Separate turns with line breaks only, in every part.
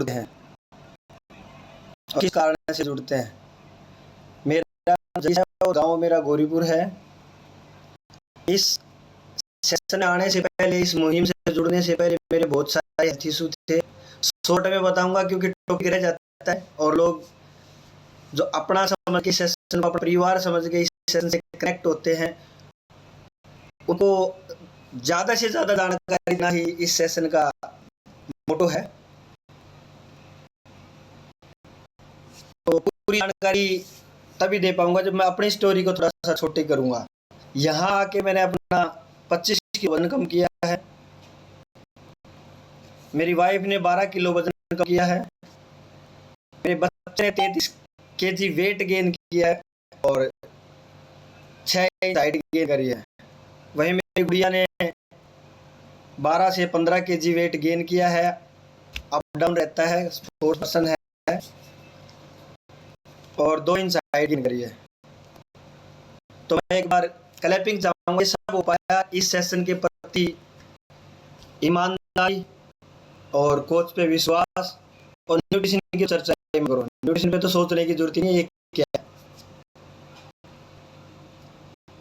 जुड़ते हैं और किस कारण से जुड़ते हैं। मेरा जैसा गांव मेरा गौरीपुर है। इस सेशन में आने से पहले, इस मुहिम से जुड़ने से पहले मेरे बहुत सारे हेल्थ इशू थे। शॉर्ट में बताऊंगा क्योंकि टॉपिक रह जाता है और लोग जो अपना समझ के सेशन को, अपना परिवार समझ के इस सेशन से कनेक्ट होते हैं, उनको ज़्यादा से ज़्यादा जानकारी देना ही इस सेशन का मोटो है। तो पूरी जानकारी तभी दे पाऊंगा जब मैं अपनी स्टोरी को थोड़ा सा छोटी करूंगा। यहाँ आके मैंने अपना 25 किलो वजन कम किया है। मेरी वाइफ ने 12 किलो वजन कम किया है। मेरे बच्चे ने 33 केजी वेट गेन किया है और 6 इंच हाइट गेन करी है। वहीं मेरी गुड़िया ने 12 से 15 केजी वेट गेन किया है। अप डाउन रहता है, स्पोर्ट्स पर्सन है और 2 इंच हाइट गेन करी है। तो मैं एक बार क्लैपिंग चाहूंगा। सब हो पाया इस सेशन के प्रति ईमानदारी और कोच पे विश्वास और न्यूट्रिशन की चर्चा करो। न्यूट्रिशन पे तो सोचने की जरूरत नहीं है, ये क्या है।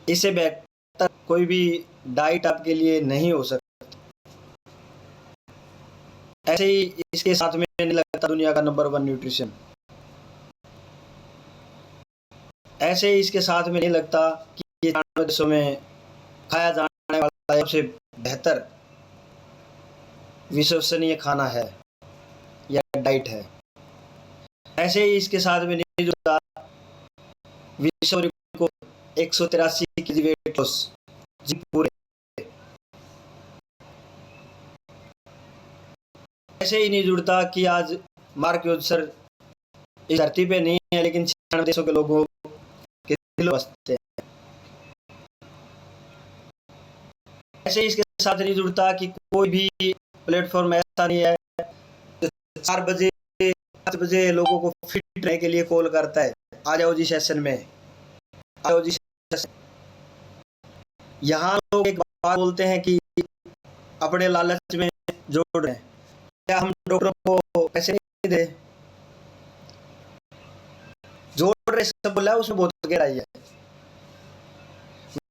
इससे बेहतर कोई भी डाइट आपके लिए नहीं हो सकती। ऐसे ही इसके साथ में नहीं लगता दुनिया का नंबर 1 न्यूट्रिशन। ऐसे ही इसके साथ में नहीं लगता कि ये 94 देशों में खाया जाने वाला सबसे बेहतर विश्वसनीय खाना है या डाइट है। ऐसे ही इसके साथ में नहीं जुड़ता विश्व रिकॉर्ड 183 केजी वेट लॉस जी पूरे। ऐसे ही नहीं जुड़ता कि आज मार्क यूजर इस धरती पे नहीं है लेकिन 96 देशों के लोगों के दिलों बसते हैं। ऐसे ही इसके साथ नहीं जुड़ता कि कोई भी प्लेटफॉर्म ऐसा नहीं है 4 बजे 5 बजे लोगों को फिट रहने के लिए कॉल करता है, आ जाओ जी सेशन में, आ जाओ जी सेशन। यहाँ लोग एक बात बोलते हैं कि अपने लालच में जोड़ रहे हैं। क्या हम डॉक्टरों को पैसे नहीं दे? जोड़ रहे सब बोला उसमें बहुत गहराई है।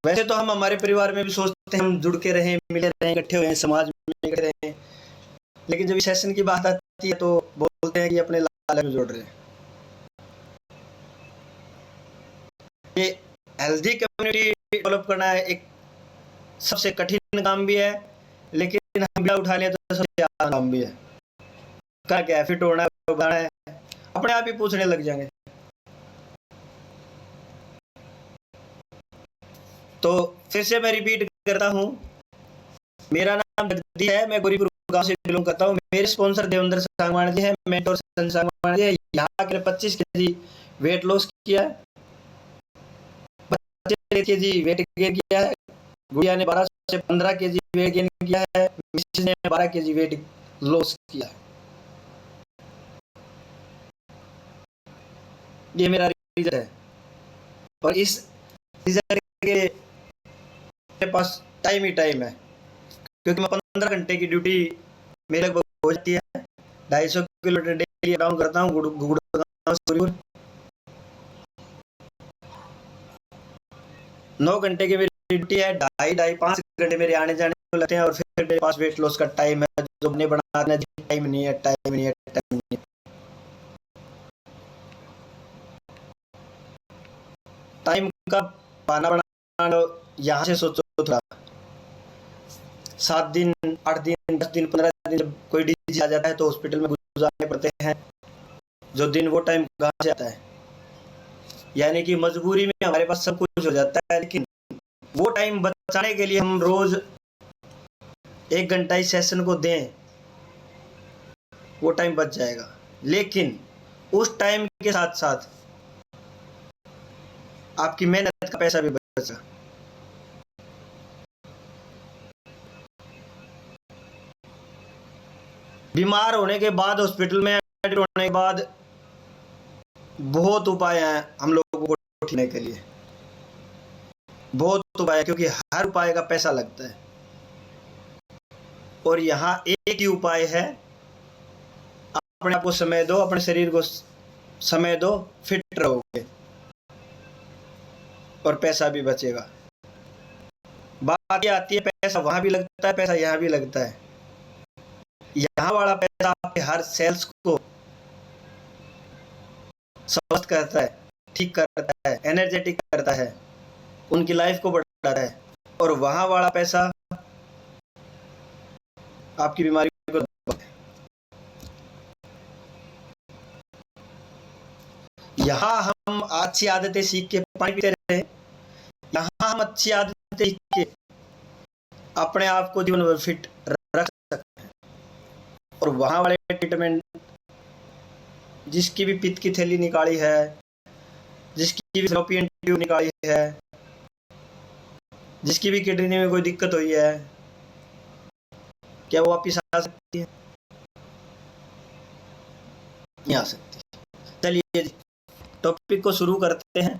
वैसे तो हम हमारे परिवार में भी सोचते हैं हम जुड़ के रहें, मिले रहें, इकट्ठे हुए, समाज में इकट्ठे रहें, लेकिन जब सेशन की बात आती है तो बोलते हैं कि अपने लालच में जोड़ रहे हैं। ये हेल्दी कम्युनिटी डेवलप करना एक सबसे कठिन काम भी है, लेकिन हम बिना उठा लिया तो सबसे आसान काम भी है। क्या फिट होना है, उगाना है, अपने आप ही पूछने लग जाएंगे। तो फिर से मैं रिपीट करता हूँ, मेरा नाम जगदीश है, मैं गौरीपुर गांव से बिलोंग करता हूँ। मेरे स्पॉन्सर देवेंद्र सांगवान जी है, मेंटोर संजय सांगवान जी है। यहाँ के 25 केजी वेट लॉस किया है, 25 केजी वेट गेन किया है। गुड़िया ने 12 से 15 केजी वेट गेन किया है। मिसेज ने 12 केजी वेट लॉस किया है। ये मेरा रिजल्ट है और इस रिजल्ट के मेरे पास टाइम ही टाइम है, क्योंकि मैं 15 घंटे की ड्यूटी मेरे लगभग हो जाती है। 250 किलोमीटर डेली डाउन करता हूँ गुड़गांव से। 9 घंटे की मेरी ड्यूटी है, 2.5 घंटे मेरे आने जाने को लगते हैं और फिर मेरे पास वेट लॉस का टाइम है जो अपने बनाना टाइम नहीं है, टाइम नहीं है, टाइम नहीं है। टाइम का बहाना बनाना यहाँ से सोचो थोड़ा। 7 दिन 8 दिन 10 दिन 15 दिन जब कोई डिजीज आ जाता है तो हॉस्पिटल में गुजारने पड़ते हैं। जो दिन वो टाइम कहाँ से आता है? यानी कि मजबूरी में हमारे पास सब कुछ हो जाता है, लेकिन वो टाइम बचाने के लिए हम रोज 1 घंटा इस सेशन को दें, वो टाइम बच जाएगा। लेकिन उस टाइम के साथ साथ आपकी मेहनत का पैसा भी बचा। बीमार होने के बाद, हॉस्पिटल में एडमिट होने के बाद बहुत उपाय हैं हम लोगों को ठीक होने के लिए, बहुत उपाय, क्योंकि हर उपाय का पैसा लगता है। और यहाँ एक ही उपाय है, अपने आप को समय दो, अपने शरीर को समय दो, फिट रहोगे और पैसा भी बचेगा। बात ये आती है, पैसा वहां भी लगता है, पैसा यहाँ भी लगता है। यहाँ वाला पैसा आपके हर सेल्स को स्वस्थ करता है, ठीक करता है, एनर्जेटिक करता है, उनकी लाइफ को बढ़ाता है। और वहां वाला पैसा आपकी बीमारी को दबाता है। यहाँ हम अच्छी आदतें सीख के पानी पीते रहे, यहाँ हम अच्छी आदतें सीख के अपने आप को जीवन भर फिट रख सकते हैं। और वहां वाले ट्रीटमेंट, जिसकी भी पित्त की थैली निकाली है, जिसकी भी फ्लोपियन ट्यूब निकाली है, जिसकी भी किडनी में कोई दिक्कत हुई है, क्या वो वापिस आ सकती है? नहीं आ सकती। चलिए टॉपिक को शुरू करते हैं।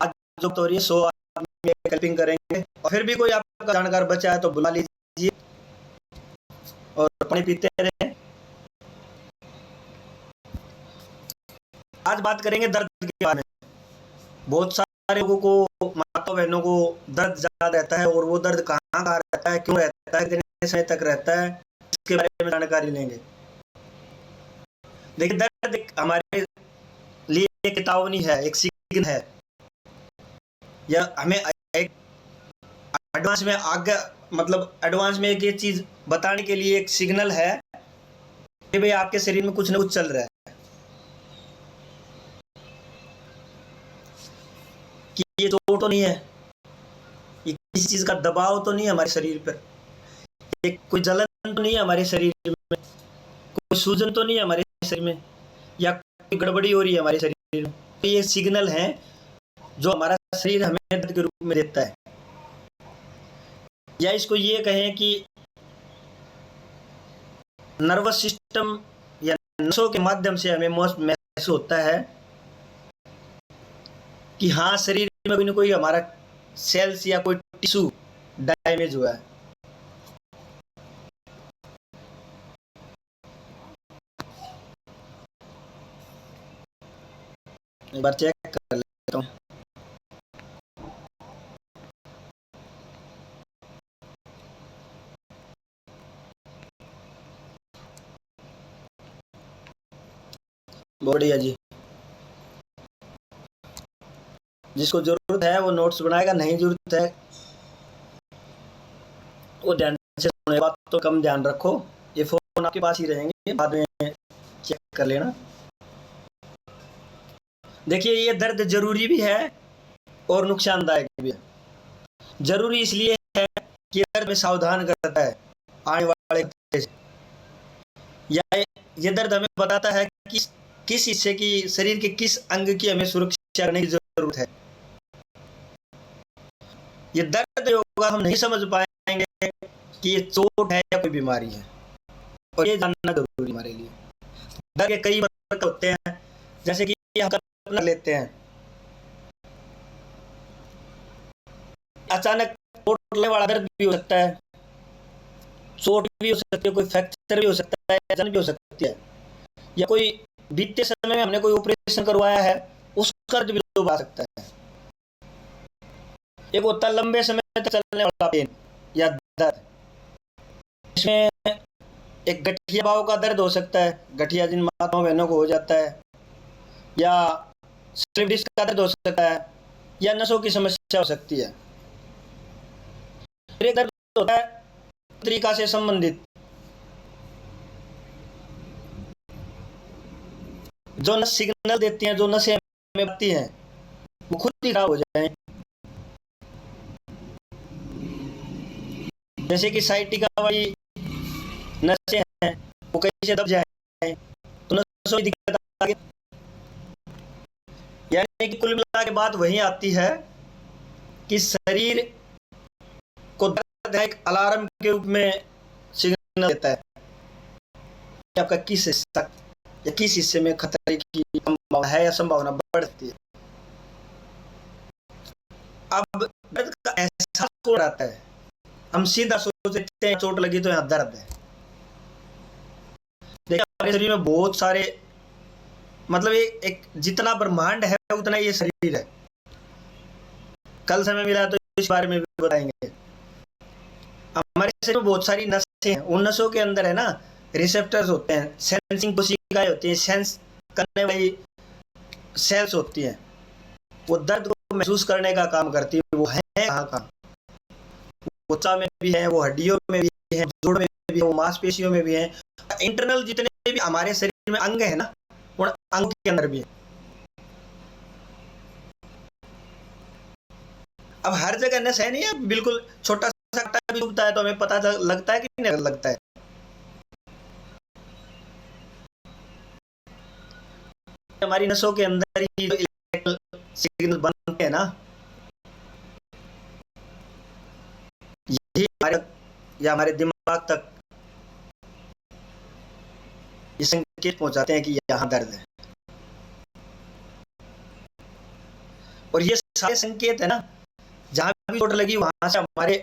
आज जो तो 100 आदमी हेल्पिंग करेंगे, और फिर भी कोई आपका जानकार बचा है तो बुला लीजिए और पानी पीते रहें। आज बात करेंगे दर्द के बारे में। बहुत सारे लोगों को, माता बहनों को दर्द ज्यादा रहता है, और वो दर्द कहाँ का रहता है, क्यों रहता है, कितने समय तक रहता है, इसके बारे में जानकारी लेंगे। देखिए, दर्द हमारे लिए एक चेतावनी है, एक सिग्नल है, या हमें एक एडवांस में आगे, मतलब एडवांस में एक ये चीज बताने के लिए एक सिग्नल है कि भाई आपके शरीर में कुछ न कुछ चल रहा है, कि ये चोट तो नहीं है, ये किसी चीज का दबाव तो नहीं है हमारे शरीर पर, ये कोई जलन तो नहीं है हमारे शरीर में, कोई सूजन तो नहीं है हमारे शरीर में, या कोई गड़बड़ी हो रही है हमारे शरीर में। तो ये सिग्नल है जो हमारा शरीर हमें दर्द के रूप में देता है। या इसको ये कहें कि नर्वस सिस्टम या नसों के माध्यम से हमें महसूस होता है कि हाँ, शरीर में कोई ना कोई हमारा सेल्स या कोई टिश्यू डैमेज हुआ है। एक बार चेक कर लेता हूँ। बढ़िया जी, जिसको जरूरत है वो नोट्स बनाएगा, नहीं जरूरत है वो ध्यान से सुने। बात तो कम ध्यान रखो, ये फोन आपके पास ही रहेंगे, बाद में चेक कर लेना। देखिए, ये दर्द जरूरी भी है और नुकसानदायक भी है। जरूरी इसलिए है कि दर्द में सावधान करता है आने वाले से, या ये दर्द हमें बताता है कि किस हिस्से की, शरीर के किस अंग की हमें सुरक्षा करने की जरूरत है। ये दर्द होगा, हम नहीं समझ पाएंगे कि ये चोट है या कोई बीमारी है, और ये जानना जरूरी हमारे लिए। दर्द के कई प्रकार होते हैं, जैसे कि हम कल्पना लेते हैं, अचानक चोट लगने वाला दर्द भी हो सकता है, चोट भी हो सकती है, कोई फ्रैक्चर भी हो सकता है, जलन भी हो सकती है, या कोई बीते समय में हमने कोई ऑपरेशन करवाया है उसका दर्द भी तो आ सकता है। एक होता है लंबे समय तक चलने वाला पेन या दर्द, इसमें एक गठिया भाव का दर्द हो सकता है, गठिया जिन माताओं बहनों को हो जाता है, या स्लिप डिस्क का दर्द हो सकता है, या नसों की समस्या हो सकती है। फिर एक दर्द होता है तंत्रिका से संबंधित, जो नस सिग्नल देती हैं, जो नसें हमें बताती हैं, वो खुद ही खराब हो जाए, जैसे कि साइटिका वाली नसें हैं वो कैसे दब जाए तो नसों की दिक्कत आ गई। यानी कि कुल मिला के बात वही आती है कि शरीर को दर्द एक अलार्म के रूप में सिग्नल देता है कि आपका किस हिस्सा या किस हिस्से में खतरे की संभावना है या संभावना बढ़ती है। अब दर्द का एहसास हो जाता है, हम सीधा सोचते हैं चोट लगी तो यहाँ दर्द है। देखिए, हमारे शरीर में बहुत सारे, मतलब एक जितना ब्रह्मांड है उतना ये शरीर है। कल समय मिला तो इस बारे में भी बताएंगे। हमारे शरीर में बहुत सारी नसें हैं, उन नसों के अंदर है ना रिसेप्टर्स होते हैं, सेंसिंग कोशिकाएं होती हैं, सेंस करने वाली सेल्स होती हैं। वो दर्द को महसूस करने का काम करती है। वो है कहाँ का, वो त्वचा में भी है, वो हड्डियों में भी है, जोड़ में भी है, वो मांसपेशियों में भी है। इंटरनल जितने भी हमारे शरीर में अंग है ना, उन अंगों के अंदर भी है। अब हर जगह नस है नहीं है, बिल्कुल छोटा सा कांटा भी उगता है तो हमें पता लगता है कि नहीं लगता है। हमारी नसों के अंदर ही जो इलेक्ट्रिकल सिग्नल बनते हैं ना, यही हमारे या हमारे दिमाग तक ये संकेत पहुंचाते हैं कि यहाँ दर्द है। और ये सारे संकेत है ना, जहां भी चोट लगी वहां से हमारे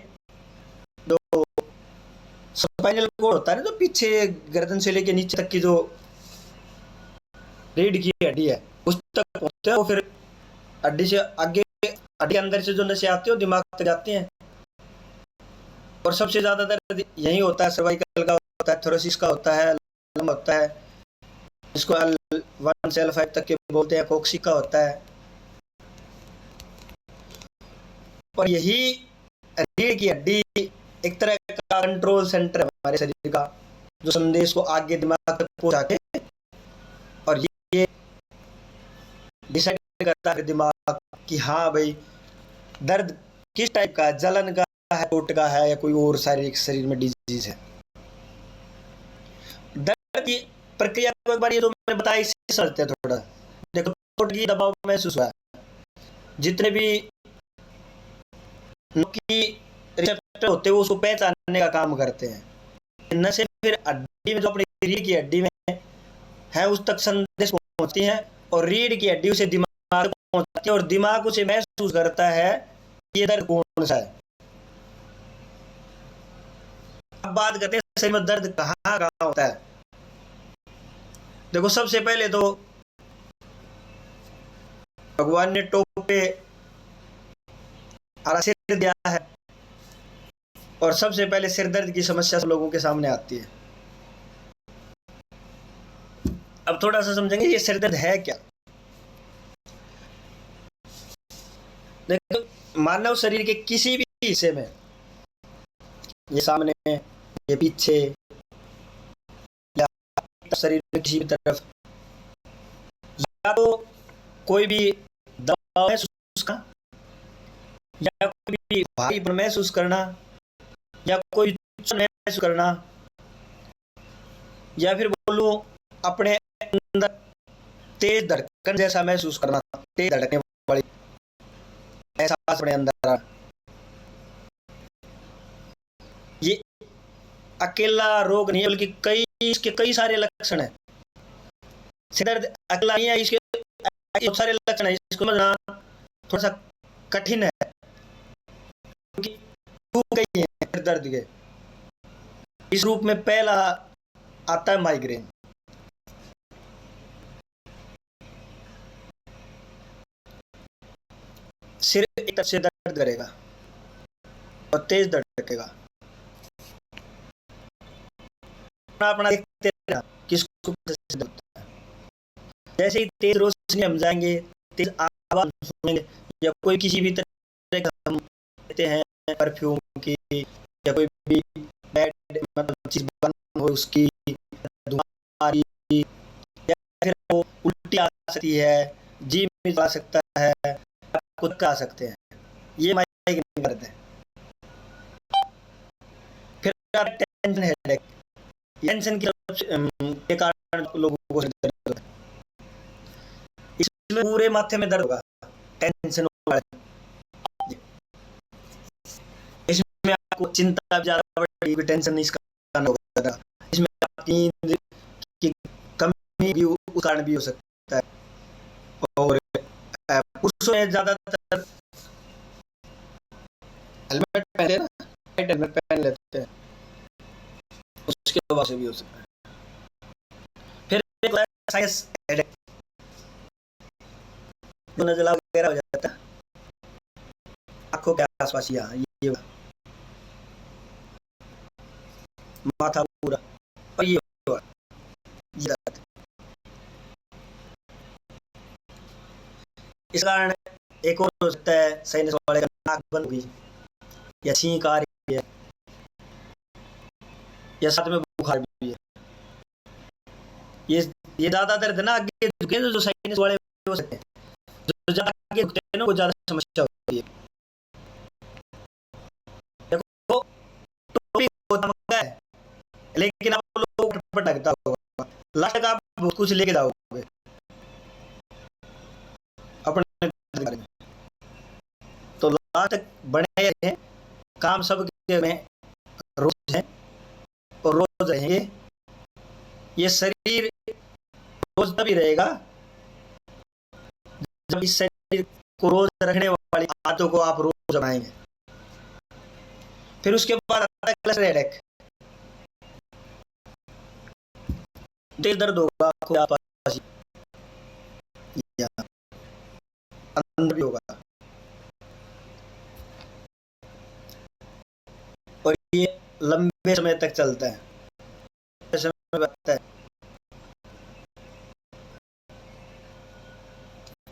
जो स्पाइनल कोड होता है ना, जो पीछे गर्दन से लेके नीचे तक की जो रीढ़ की हड्डी है उस तक पहुंचते हैं। वो फिर हड्डी से आगे, हड्डी के अंदर से जो नसें आती है वो दिमाग तक जाती हैं। और सबसे ज्यादा दर्द यही होता है, सर्वाइकल का होता है, थोरेसिस का होता है, लंब होता है, इसको L1 से L5 तक के बोलते हैं, कोक्सिक का होता है। और यही रीढ़ की हड्डी एक तरह का कंट्रोल सेंटर है हमारे शरीर का, जो संदेश को आगे दिमाग तक पहुंचा के, और ये डिसाइड करता है दिमाग कि हाँ भाई दर्द किस टाइप का है, जलन का है, चोट का है, या कोई और शारीरिक शरीर में डिजीज है। दर्द की प्रक्रिया को एक बार ये जो मैंने बताया इससे समझते हैं थोड़ा। देखो, चोट की दबाव महसूस हुआ है, जितने भी की रिसेप्टर होते हैं वो उसको पहचानने का काम करते हैं। नसें फिर हड्डी में, जो अपनी रीढ़ की हड्डी में है, उस तक संदेश पहुंचती हैं, और रीढ़ की हड्डी उसे दिमाग तक पहुंचाती है, और दिमाग उसे महसूस करता है ये दर्द कौन सा है। अब बात करते हैं शरीर में दर्द कहाँ कहाँ होता है। देखो, सबसे पहले तो भगवान ने टोप पे हरा सिर दिया है, और सबसे पहले सिर दर्द की समस्या सब लोगों के सामने आती है। अब थोड़ा सा समझेंगे ये सिर दर्द है क्या। देखो, मानव शरीर के किसी भी हिस्से में, ये सामने, ये पीछे, या शरीर में किसी भी तरफ, या तो कोई भी दबाव महसूस करना, या कोई भी भारीपन महसूस करना, या कोई महसूस करना, या फिर बोलूं अपने अंदर तेज धड़कन जैसा महसूस करना, तेज धड़कने वाली एहसास अपने अंदर। ये अकेला रोग नहीं है, बल्कि इसके कई सारे लक्षण हैं। सिर दर्द अकेला नहीं है, इसके बहुत सारे लक्षण हैं। इसको समझना थोड़ा सा कठिन है, क्योंकि कई हैं सिर दर्द के। इस रूप में पहला आता है माइग्रेन। सिर एक तरफ से दर्द करेगा और तेज धड़केगा। अपना देखते रहना किसको कैसे होता है। जैसे ही तेज रोशनी हम जाएंगे, तेज आवाज सुनेंगे, या कोई किसी भी तरह का हम लेते हैं परफ्यूम की, या कोई भी बैड मतलब चीज बन हो उसकी, धुआं, या फिर वो उल्टी आ सकती है, जी में आ सकता है, खुद आ सकते हैं, ये माइग्रेन करते हैं। फिर टेंशन, हेडेक, टेंशन के कारण लोगों को दर्द होता है। इसमें पूरे माथे में दर्द होगा, टेंशन वाले। इसमें आपको चिंता ज्यादा बढ़ेगी, टेंशन नहीं इसका होगा। इसमें आपकी नींद की कमी भी उस कारण भी हो सकता है। और पुरुषों में ज्यादातर हेलमेट पहनते हैं ना, हेलमेट पहन लेते हैं, उसके वजह से भी हो सकता है। साइनस हेडेक, नजला वगैरह हो जाता है आंखों के आसपास, यहाँ ये माथा पूरा, और ये दर्द। इस कारण एक और हो सकता है साइनस वाले का नाक बंद हुई, या छींक आ रही है, या साथ में बुखार भी है। ये ये ज्यादा दर्द ना आगे झुके जो साइनस वाले हो सकते हैं, जो ज्यादा आगे झुकते हैं ना वो ज्यादा समस्या होती है। देखो टोपी होता है, लेकिन आप लोग पटकता होगा, लास्ट तक आप बहुत कुछ लेके जाओगे अपने बारे में, तो लास्ट तक बने रहे काम सबके में रोज है और रोज रहेंगे। ये शरीर रोज तभी रहेगा जब इस शरीर को रोज रखने वाली आदतों को आप रोज बनाएंगे। फिर उसके बाद आता है क्लस्टर हेडेक, दिल दर्द होगा आपको आसपास या अंदर भी होगा, और ये लंबे समय तक चलता है, समय लगता है।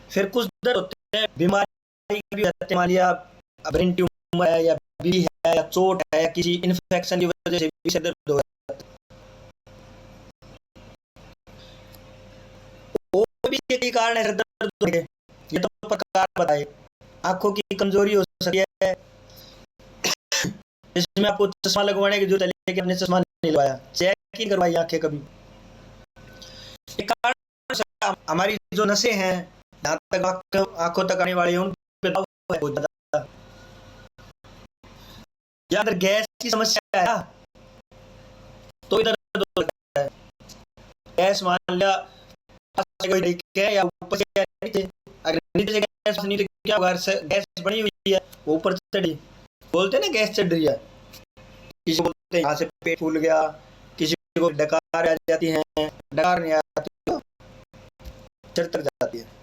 फिर कुछ दर्द होते हैं बीमारी भी होते हैं, मान लिया ब्रेन ट्यूमर है या बी है या चोट है या किसी इन्फेक्शन की वजह से भी सिर दर्द हो जाता है। वो भी एक कारण है सिर दर्द होने के, ये तो प्रकार बताए। आंखों की कमजोरी हो सकती है, इसमें आपको चश्मा लगवाने की जरूरत है, लेकिन आपने चश्मा नहीं लगवाया, चेक ही करवाई आंखें कभी। एक कारण हमारी जो नसें हैं जहाँ तक आंखों तक आने वाली है उन पे दबाव है बहुत ज्यादा, या अगर गैस की समस्या है ना तो इधर दर्द हो सकता है। गैस मान लिया कोई तरीके है या ऊपर से या नीचे, अगर नीचे से गैस नीचे क्या होगा, गैस बनी हुई है वो ऊपर चढ़ी, बोलते हैं ना गैस चढ़ रही है, किसी को बोलते हैं यहाँ से पेट फूल गया, किसी को डकार आ जाती है, डकार नहीं आती तो सिर तक जाती है।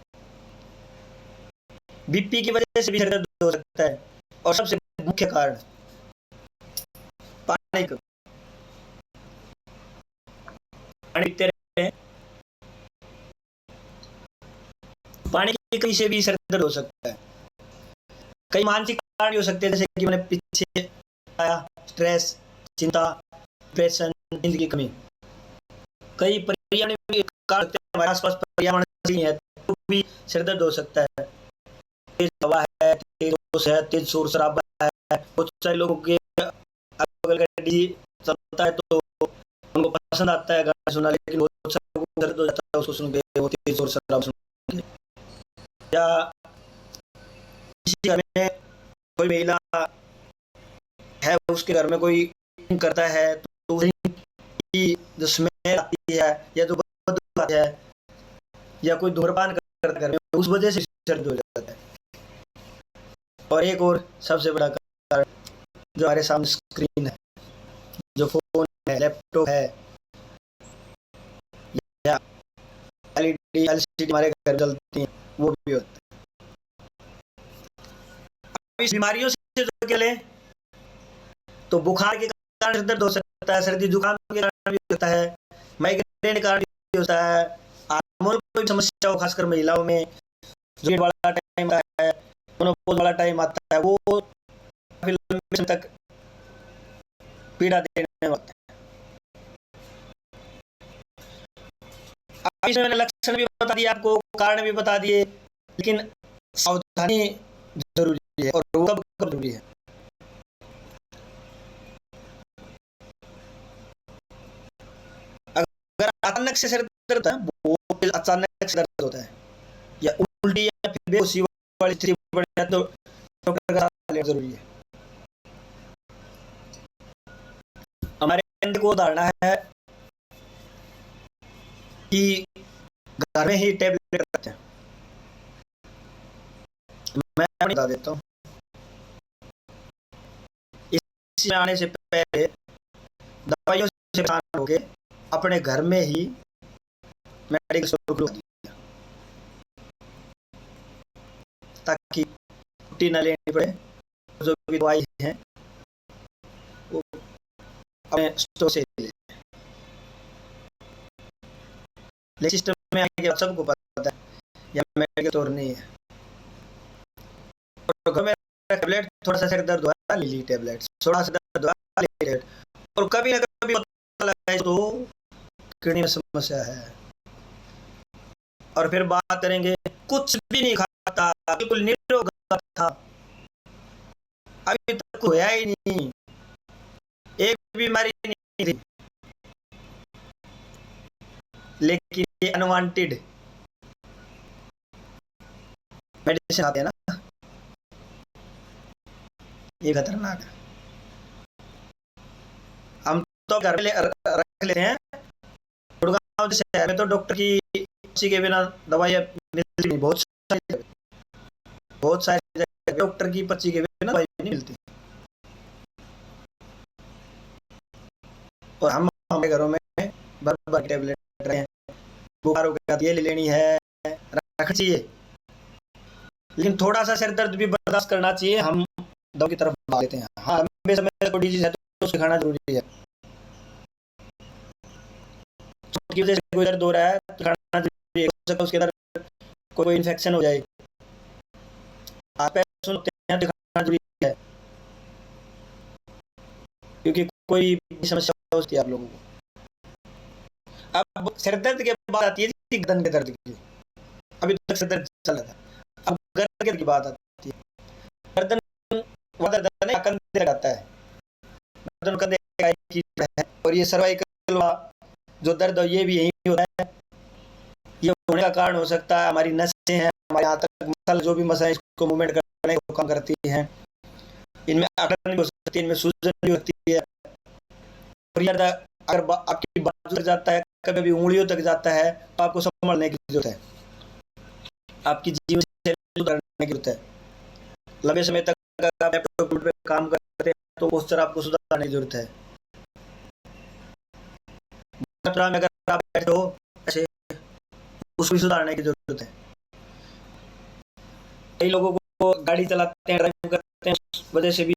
बीपी की वजह से भी सिर दर्द हो सकता है, और सबसे मुख्य कारण पानी का, पानी पीते रहते हैं, पानी की कमी से भी सिर दर्द हो सकता है। कई मानसिक कारण हो सकते हैं, जैसे कि मैंने पीछे आया स्ट्रेस, चिंता, डिप्रेशन, नींद की कमी। कई पर्यावरण कारण होते हैं, हमारे आसपास पर्यावरण नहीं है तो भी सिर दर्द हो सकता है। तेज हवा है, तेज ओस है, तेज शोर शराबा है, बहुत सारे लोगों के अगल डीजे चलता है तो उनको पसंद आता है गाना सुनना, लेकिन बहुत सारे लोगों को दर्द हो जाता है उसको सुन के, वो तेज शोर शराबा सुन के। या किसी घर में कोई महिला है, उसके घर में कोई करता है तो की जो स्मेल आती है या जो बदबू आती है, या कोई धूम्रपान करता है घर में, उस वजह से दर्द हो जाता है। और एक और सबसे बड़ा कारण जो हमारे सामने स्क्रीन है, जो फोन है, लैपटॉप है, या एलईडी एलसीडी हमारे घर चलती हैं, वो भी होता है। अब इस बीमारियों से जो अकेले तो बुखार के कारण दर्द हो सकता है, सर्दी जुकाम के कारण भी होता है, माइग्रेन के कारण भी होता है, हार्मोन कोई समस्या हो खासकर महिलाओं में, जो बड़ा टाइम आता है, मेनोपॉज वाला टाइम आता है, वो काफी लंबे समय तक पीड़ा देने वाला है। इसमें मैंने लक्षण भी बता दिए आपको, कारण भी बता दिए, लेकिन सावधानी जरूरी है, और वो कब कब जरूरी है। अगर अचानक से सिर दर्द है, वो अचानक से दर्द होता है, या उल्टी या फिर बेहोशी वाली स्थिति बढ़ जाए तो डॉक्टर का सहारा लेना जरूरी है। हमारे अंदर को धारणा है कि घर में ही टेबलेट रखते हैं, मैं बता देता हूँ। इसमें आने से पहले दवाइयों से परेशान होके अपने घर में ही मेडिसिन मेडिकल स्टोर खुलवा दिया ताकि छुट्टी ना लेनी पड़े। जो भी दवाई है वो अपने स्टोर से ले। लेकिन सिस्टम में आने के बाद सबको पता है यह मेडिकल स्टोर नहीं है। और घर में टैबलेट, थोड़ा सा सिर दर्द हुआ ले ली टैबलेट, थोड़ा सा दर्द हुआ ले ली टैबलेट, और कभी ना कभी पता लगा तो किडनी में समस्या है। और फिर बात करेंगे कुछ भी नहीं खाता, बिल्कुल निरोग था, अभी तक होया ही नहीं, एक बीमारी नहीं थी, लेकिन ये अनवांटेड मेडिसिन आते हैं ना, ये खतरनाक है। हम तो घर में रख लेते हैं। गुड़गांव शहर में तो डॉक्टर की पर्ची के बिना दवाइयाँ मिलती नहीं, बहुत सारी जगह डॉक्टर की पर्ची के बिना दवाई नहीं मिलती। और हम हमारे घरों में बराबर टैबलेट रहे हैं, बुखार हो गया ये ले लेनी है, रखनी चाहिए, लेकिन थोड़ा सा सिर दर्द भी बर्दाश्त करना चाहिए। हम दवा की तरफ भाग लेते हैं। हाँ, लंबे समय कोई डिजीज है तो उसे खाना जरूरी है। चोट की वजह से कोई दर्द हो रहा है तो खाना जरूरी है, हो सकता है उसके अंदर कोई इन्फेक्शन हो जाए, आप सुनते हैं तो खाना जरूरी है, क्योंकि कोई समस्या होती है आप लोगों को। अब सिर दर्द के बाद आती है गर्दन के दर्द की। अभी तक सिर दर्द चल रहा था, अब गर्दन की बात आती है। गर्दन दर्द है, कंधे लगाता है, गर्दन कंधे की है, और ये सर्वाइकल जो दर्द है ये भी यही होता है। ये होने का कारण हो सकता है हमारी नसें हैं, हमारे यहाँ तक मसल, जो भी मसल है इसको मूवमेंट करने का काम करती हैं, इनमें अकड़न भी हो सकती है, इनमें सूजन भी होती है। और ये अगर आपकी बाजू तक जाता है, कभी भी उंगलियों तक जाता है, तो आपको संभलने की जरूरत है, आपकी जीवन शैली सुधारने की जरूरत है। लंबे समय तक अगर आप लैपटॉप पे काम करते हैं तो पोस्चर आपको सुधारने की जरूरत है। में अगर आप बैठे हो ऐसे, उसको भी सुधारने की जरूरत है। कई लोगों को गाड़ी चलाते हैं, ड्राइव करते हैं, उस वजह से भी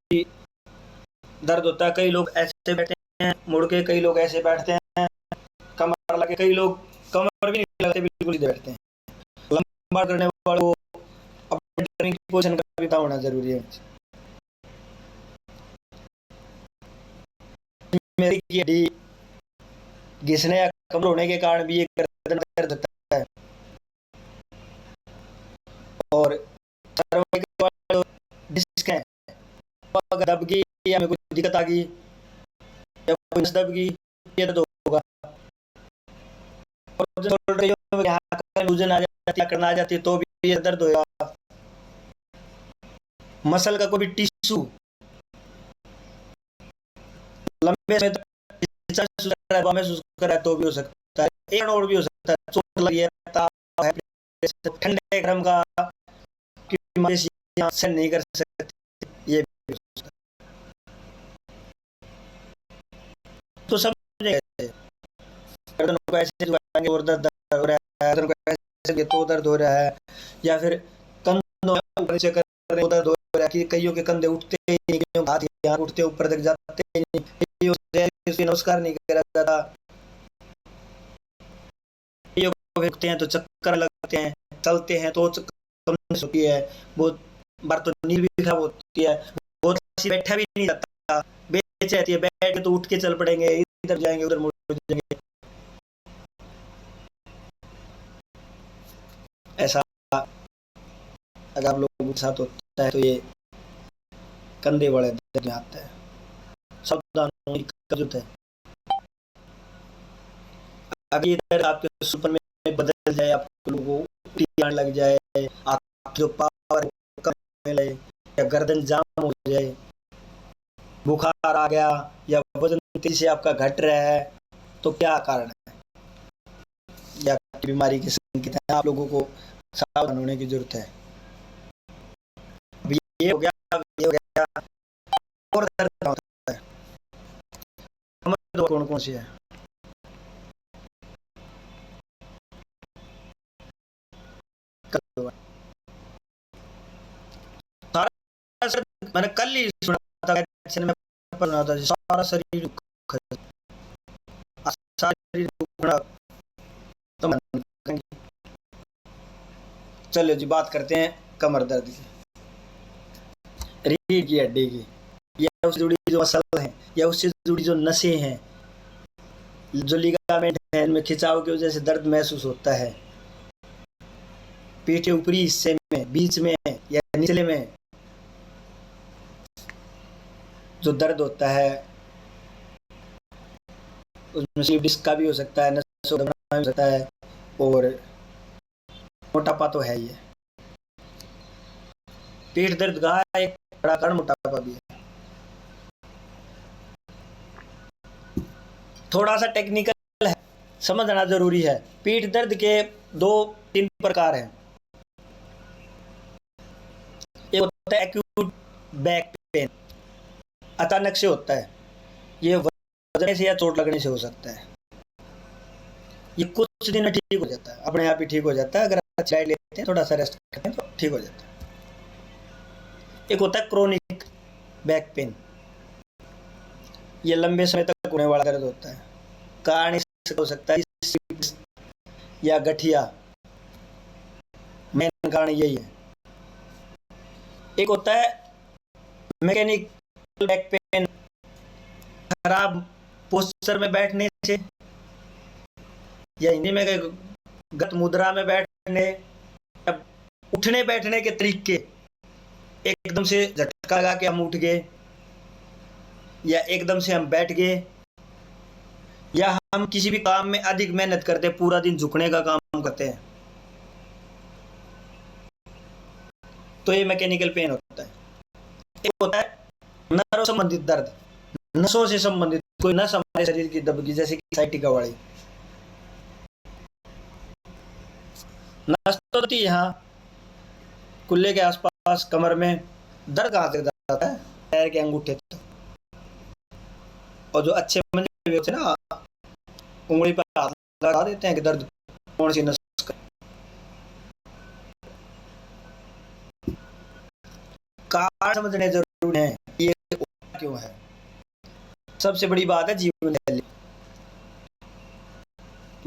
दर्द होता है। कई लोग ऐसे बैठते हैं मुड़ के, कई लोग ऐसे बैठते हैं कमर लगे, कई लोग कमर भी नहीं लगाते, बिल्कुल ही बैठते हैं। लंबा करने वालों को अपनी ट्रेनिंग की पोजीशन का भी पता होना जरूरी है। मेरी की हड्डी घिसने या कमजोर होने के कारण भी एक गर्दन दर्द होता है। और सर्वाइकल डिस्क है, दब गई या में कुछ दिक्कत आ गई या कोई नस दब गई, ये दर्द होगा। और जो सूजन आ जाती है, करना आ जाती है, तो भी ये दर्द होगा। मसल का कोई भी टिश्यू लंबे समय तक महसूस कर रहा है तो भी हो सकता है, एक और भी हो सकता है, चोट लगी है, ताव है, ठंडे गर्म का सहन नहीं कर सकते, ये भी हो सकता है। तो समझे गर्दन को ऐसे झुकाएंगे और दर्द हो रहा है, गर्दन को ऐसे तो दर्द हो रहा है, या फिर कंधों में ऊपर नीचे कर रहे हो दर्द हो रहा है, कि कईयों के कंधे उठते ही नहीं, कईयों के हाथ यहाँ उठते ऊपर तक जाते ही नहीं, कईयों से नमस्कार नहीं करा जाता, कईयों को उठते हैं तो चक्कर लगते हैं, चलते हैं तो कमजोरी होती है, बहुत बार तो नींद भी खराब होती है, बहुत बैठा भी नहीं जाता, बेचैनी रहती है, बैठ के तो उठ के चल पड़ेंगे, इधर जाएंगे उधर मुड़ जाएंगे। ऐसा अगर आप लोगों के साथ होता है तो ये कंधे बड़े दर्द में आता है, सावधान होने की जरूरत है। अभी इधर आपके सुपर में बदल जाए, आप लोगों को उल्टी आने लग जाए, आपकी जो पावर कम होने लगे, या गर्दन जाम हो जाए, बुखार आ गया, या वजन तेजी से आपका घट रहा है, तो क्या कारण है, या बीमारी के संकेत है, आप लोगों को सावधान होने की जरूरत है। ये हो गया, ये हो गया, और दर्द होता है, कौन कौन सी है? मैंने कल ही सुना था, में पढ़ा था, सारा शरीर सारा शरीर दुखना। तो चलो जी, बात करते हैं कमर दर्द की, रीढ़ की हड्डी की, या उससे जुड़ी जो मसल हैं, या उससे जुड़ी जो नसें हैं, जो लिगामेंट है, इनमें खिंचाव की वजह से दर्द महसूस होता है। पेट के ऊपरी हिस्से में, बीच में या निचले में जो दर्द होता है, उसमें स्लीप डिस्क का भी हो सकता है, नसों का दबाव हो सकता है, और मोटापा तो है ही है। पेट दर्द का एक बड़ा कारण मोटापा भी है। थोड़ा सा टेक्निकल है, समझना जरूरी है। पेट दर्द के 2-3 प्रकार हैं। एक होता है एक्यूट बैक पेन, अचानक से होता है, ये वजन से या चोट लगने से हो सकता है। ये कुछ दिन में ठीक हो जाता है, अपने आप ही ठीक हो जाता है, अगर आप डाइट लेते हैं, थोड़ा सा रेस्ट करते हैं तो ठीक हो जाता है। एक होता है क्रोनिक बैक पेन, ये लंबे समय तक होने वाला दर्द होता है, कारण हो सकता है या गठिया, मेन कारण यही है। एक होता है मैकेनिकल बैक पेन, खराब पोस्चर में बैठने से, या हिंदी में गत मुद्रा में बैठने, उठने बैठने के तरीके, एकदम से झटका लगा के हम उठ गए, या एकदम से हम बैठ गए, या हम किसी भी काम में अधिक मेहनत करते हैं, पूरा दिन झुकने का काम करते हैं, तो ये मैकेनिकल पेन होता है। एक होता है नर्व संबंधित दर्द, नसों से संबंधित, कोई नस हमारे शरीर की दबगी, जैसे कि साइटिका वाली नस तो होती है यहाँ कुल्ले के आसपास, कमर में। दर्द कहाँ से जाता है? पैर के अंगूठे तक। और जो अच्छे मंजे होते हैं ना, उंगली पर हाथ लगा देते हैं कि दर्द कौन सी नस का। कारण समझने जरूरी है, ये क्यों है। सबसे बड़ी बात है जीवन शैली,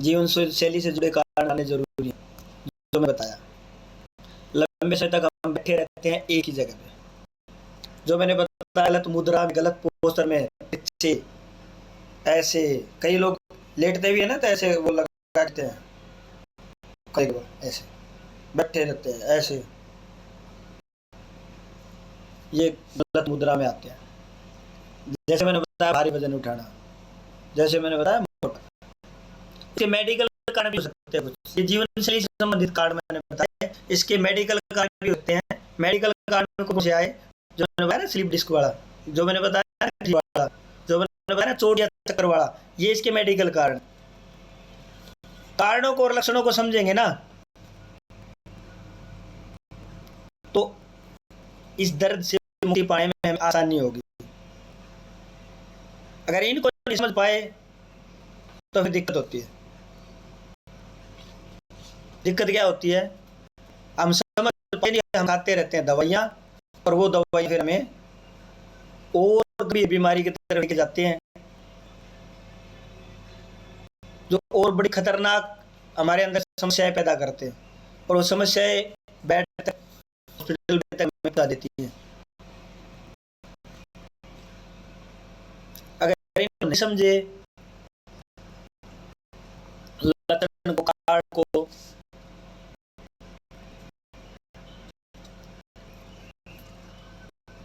जीवन शैली से जुड़े कारण आने जरूरी है, जो मैं बताया। लंबे समय तक हम बैठे रहते हैं एक ही जगह पे, जो मैंने बताया, गलत मुद्रा में, गलत पोस्टर में, पीछे ऐसे, कई लोग लेटते भी है ना, तो ऐसे वो लगाते हैं, कई लोग ऐसे बैठे रहते हैं ऐसे, ये गलत मुद्रा में आते हैं। जैसे मैंने बताया भारी वजन उठाना, जैसे मैंने बताया मोटा, इसके मेडिकल कारण भी हो सकते हैं कुछ, ये जीवन शैली से संबंधित कारण मैंने बताया, इसके मेडिकल कारण भी होते हैं। मेडिकल कारण कौन से आए, जो मैंने बताया ना स्लीप डिस्क वाला, जो मैंने बताया वाला, जो मैंने बताया ना चोट या चक्कर वाला, ये इसके मेडिकल कारण। कारणों को और लक्षणों को समझेंगे ना, तो इस दर्द से मुक्ति पाने में हमें आसानी होगी। अगर इनको नहीं समझ पाए तो फिर दिक्कत होती है। दिक्कत क्या होती है, हम समझ पाए नहीं, हम खाते रहते हैं दवाइयाँ, और वो दवाई फिर हमें और भी बीमारी की तरफ लेके जाते हैं, जो और बड़ी खतरनाक हमारे अंदर समस्याएं पैदा करते हैं, और वो समस्याएं बेड तक, हॉस्पिटल तक पहुंचा देती हैं। अगर इनको नहीं समझे, लक्षण को, कारण को,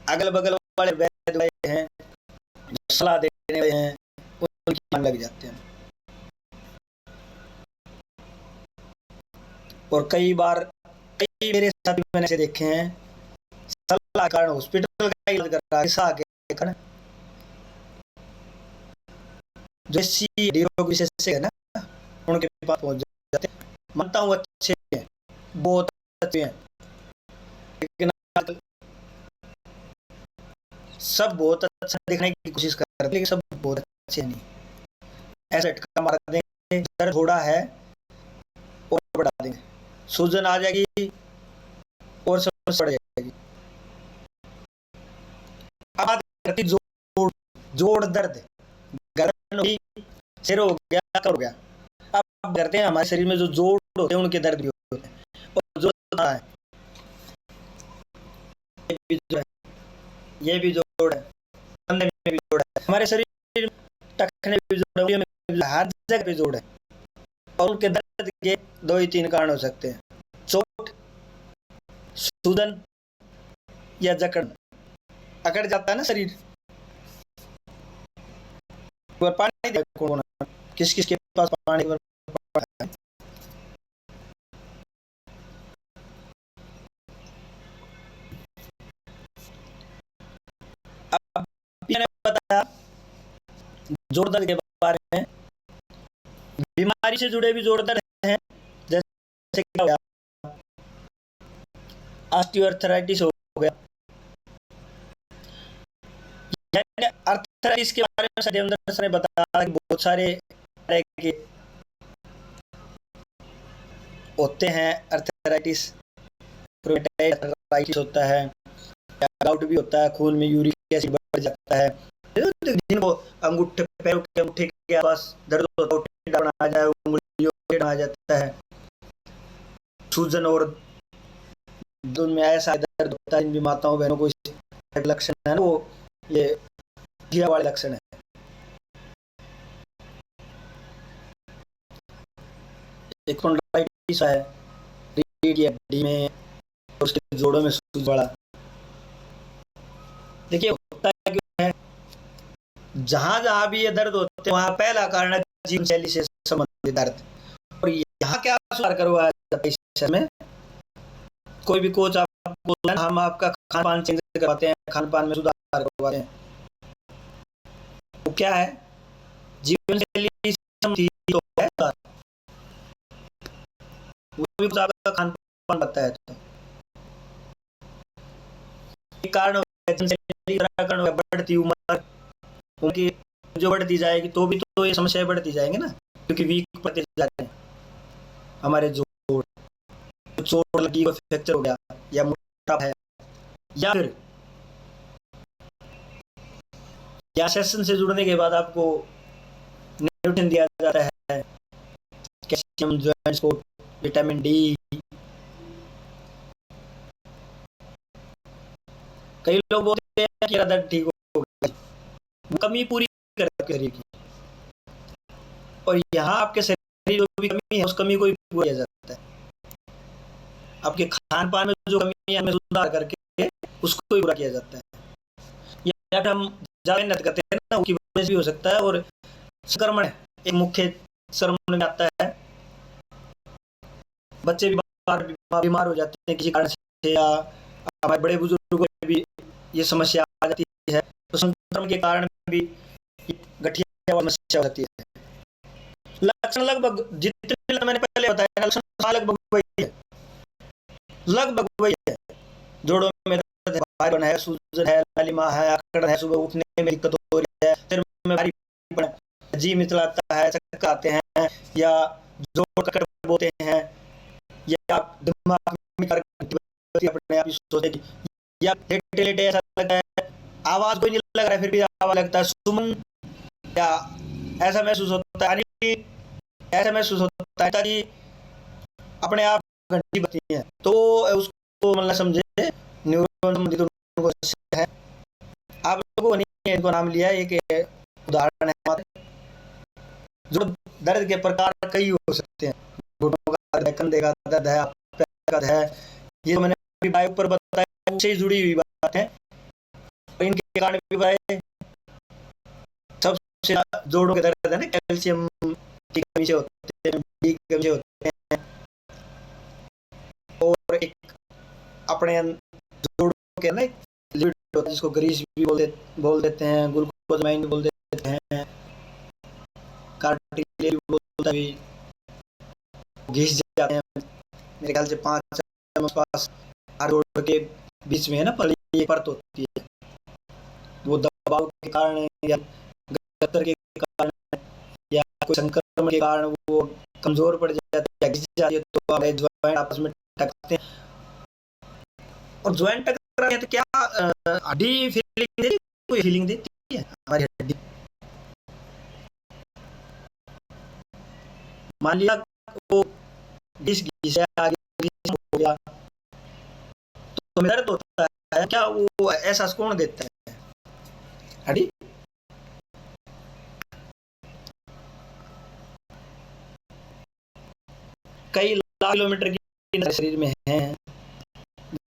अगल बगल वाले वैद्य हैं, सलाह देने वाले हैं, उनकी मान लग जाते हैं। और कई बार कई मेरे साथी मैंने ऐसे देखे हैं, सलाह कारण हॉस्पिटल का इलाज कर रहा है, आगे कारण जो रोग विशेषज्ञ है ना, उनके पास पहुंच जाते हैं। मानता हूँ अच्छे हैं, बहुत अच्छे हैं, लेकिन सब बहुत अच्छा दिखने की कोशिश कर रहे हैं, लेकिन सब बहुत अच्छे नहीं। ऐसा झटका मार देंगे, दर्द थोड़ा है और बढ़ा देंगे, सूजन आ जाएगी और समस्या बढ़ जाएगी। करती जोड़ जोड़ दर्द, गर्दन हुई, सिर हो गया, कमर हो गया। अब करते हैं हमारे शरीर में जो जोड़ होते हैं उनके दर्द भी होते हैं। और जो है ये भी जो है, ये भी जोड़ है, कंधे में भी जोड़ है, हमारे शरीर में टखने में भी जोड़ है, उंगलियों में भी जोड़ है, हर जगह पे जोड़ है। और उनके दर्द के दो ही तीन कारण हो सकते हैं: चोट, सूजन या जकड़। अकड़ जाता है ना शरीर। और पानी दे कौन किस किस के पास पानी पड़ा है। अब मैंने बताया जोड़ दर्द के बारे में। बीमारी से जुड़े भी जोड़ दर्द हैं, जैसे क्या हो गया, ऑस्टियोआर्थराइटिस हो गया। आर्थराइटिस के बारे में सर ने बताया कि बहुत सारे तरह के होते हैं आर्थराइटिस। आर्थराइटिस होता है, गाउट भी होता है, खून में यूरिक एसिड बढ़ जाता है, जिनको अंगूठे पैरों के अंगूठे के आसपास दर्द होता है, टेढ़ा बना आ जाए, उंगलियों टेढ़ा आ जाता है, सूजन और दूध में ऐसा दर्द होता है। इन भी माताओं बहनों को इस लक्षण है ना, वो ये घिया वाले लक्षण है। एक स्पॉन्डिलाइटिस है, रीढ़ की हड्डी में और उसके जोड़ों में सूज पड़ा। देखिए होता है क्यों है, जहां जहां भी ये दर्द होते हैं वहां पहला कारण है जीवन शैली से संबंधित दर्द। और यहाँ क्या सुधार करवाया जाता है इस में, कोई भी कोच आपको हम आपका खान पान चेंज करवाते हैं, खान पान में सुधार करवाते हैं। वो क्या है, जीवन शैली तो है, वो भी कुछ आपका खान पान बताया तो एक कारण कारण बढ़ती उम्र, उनकी जो बढ़ती जाएगी तो ये समस्याएं बढ़ती जाएंगी ना, क्योंकि वीक पड़ते जाते हैं हमारे जोड़। चोट लगी, फ्रैक्चर हो गया, या मोटापा है, या फिर या सेशन से जुड़ने के बाद आपको न्यूट्रिशन दिया जाता है, कैल्शियम, जो विटामिन डी। कई लोग बोलते हैं कि दर्द ठीक हो गया, कमी पूरी कर शरीर की, और यहाँ आपके शरीर जो भी कमी है उस कमी को भी पूरा किया जाता है। आपके खान पान में जो कमी है, सुधार करके उसको भी पूरा किया जाता है। या हम ज्यादा मेहनत करते हैं ना, उसकी वजह से भी हो सकता है। और संक्रमण एक मुख्य संक्रमण में आता है, बच्चे भी बीमार हो जाते हैं किसी कारण से, या हमारे बड़े बुजुर्गों को भी ये समस्या आ जाती है। तो संक्रमण के कारण भी गठिया और समस्या हो जाती है। लक्षण लगभग जितने मैंने पहले बताया, लक्षण लगभग वही है, लगभग वही है। जोड़ों में दर्द है, भारीपन है, सूजन है, लालिमा है, अकड़न है, सुबह उठने में दिक्कत हो रही है, सिर में भारीपन है, जी मिचलाता है, चक्कर आते हैं, या जोड़ ककड़ बोलते हैं, या दिमाग में अपने आप ही सोचते कि, या लेटे लेटे ऐसा लगता है, आवाज कोई नहीं लग रहा है फिर भी आवाज लगता है, सुमन, या ऐसा महसूस होता है, ऐसा महसूस होता है कि अपने आप घंटी बजती है। तो उसको मतलब समझे न्यूरॉन संबंधित उनको है। आप लोगों ने इनको नाम लिया, एक उदाहरण है। जो दर्द के प्रकार कई हो सकते हैं, घुटनों का दर्द है, कंधे का दर्द है, पैर का दर्द है, ये तो मैंने बाइक पर बताया, उससे जुड़ी हुई बात है। इनके कारण भी बताए, सबसे जोड़ों के दर्द है ना, कैल्शियम की कमी से होते हैं, डी की कमी से होते हैं, और एक अपने जोड़ों के ना लिपिड होता है जिसको ग्रीस भी बोल देते हैं, ग्लूकोजमाइन भी बोल देते हैं, कार्टिलेज भी बोलता है, घिस जाते हैं। मेरे ख्याल से 5 आसपास हर जोड़ के बीच में है ना, पहले एक परत होती है, वो दबाव के कारण या गतर के कारण या कोई संक्रमण के कारण वो कमजोर पड़ जाती है, घिस जाती है, तो हमारे ज्वाइंट आपस में टकराते हैं। और ज्वाइंट टकराते हैं तो क्या हड्डी फीलिंग कोई फीलिंग देती है हमारी हड्डी। मान लिया वो घिस घिस है, आगे घिस हो गया, तो हमें दर्द होता है क्या? वो एहसास कौन देता है? हड्डी। कई लाख किलोमीटर की शरीर में है,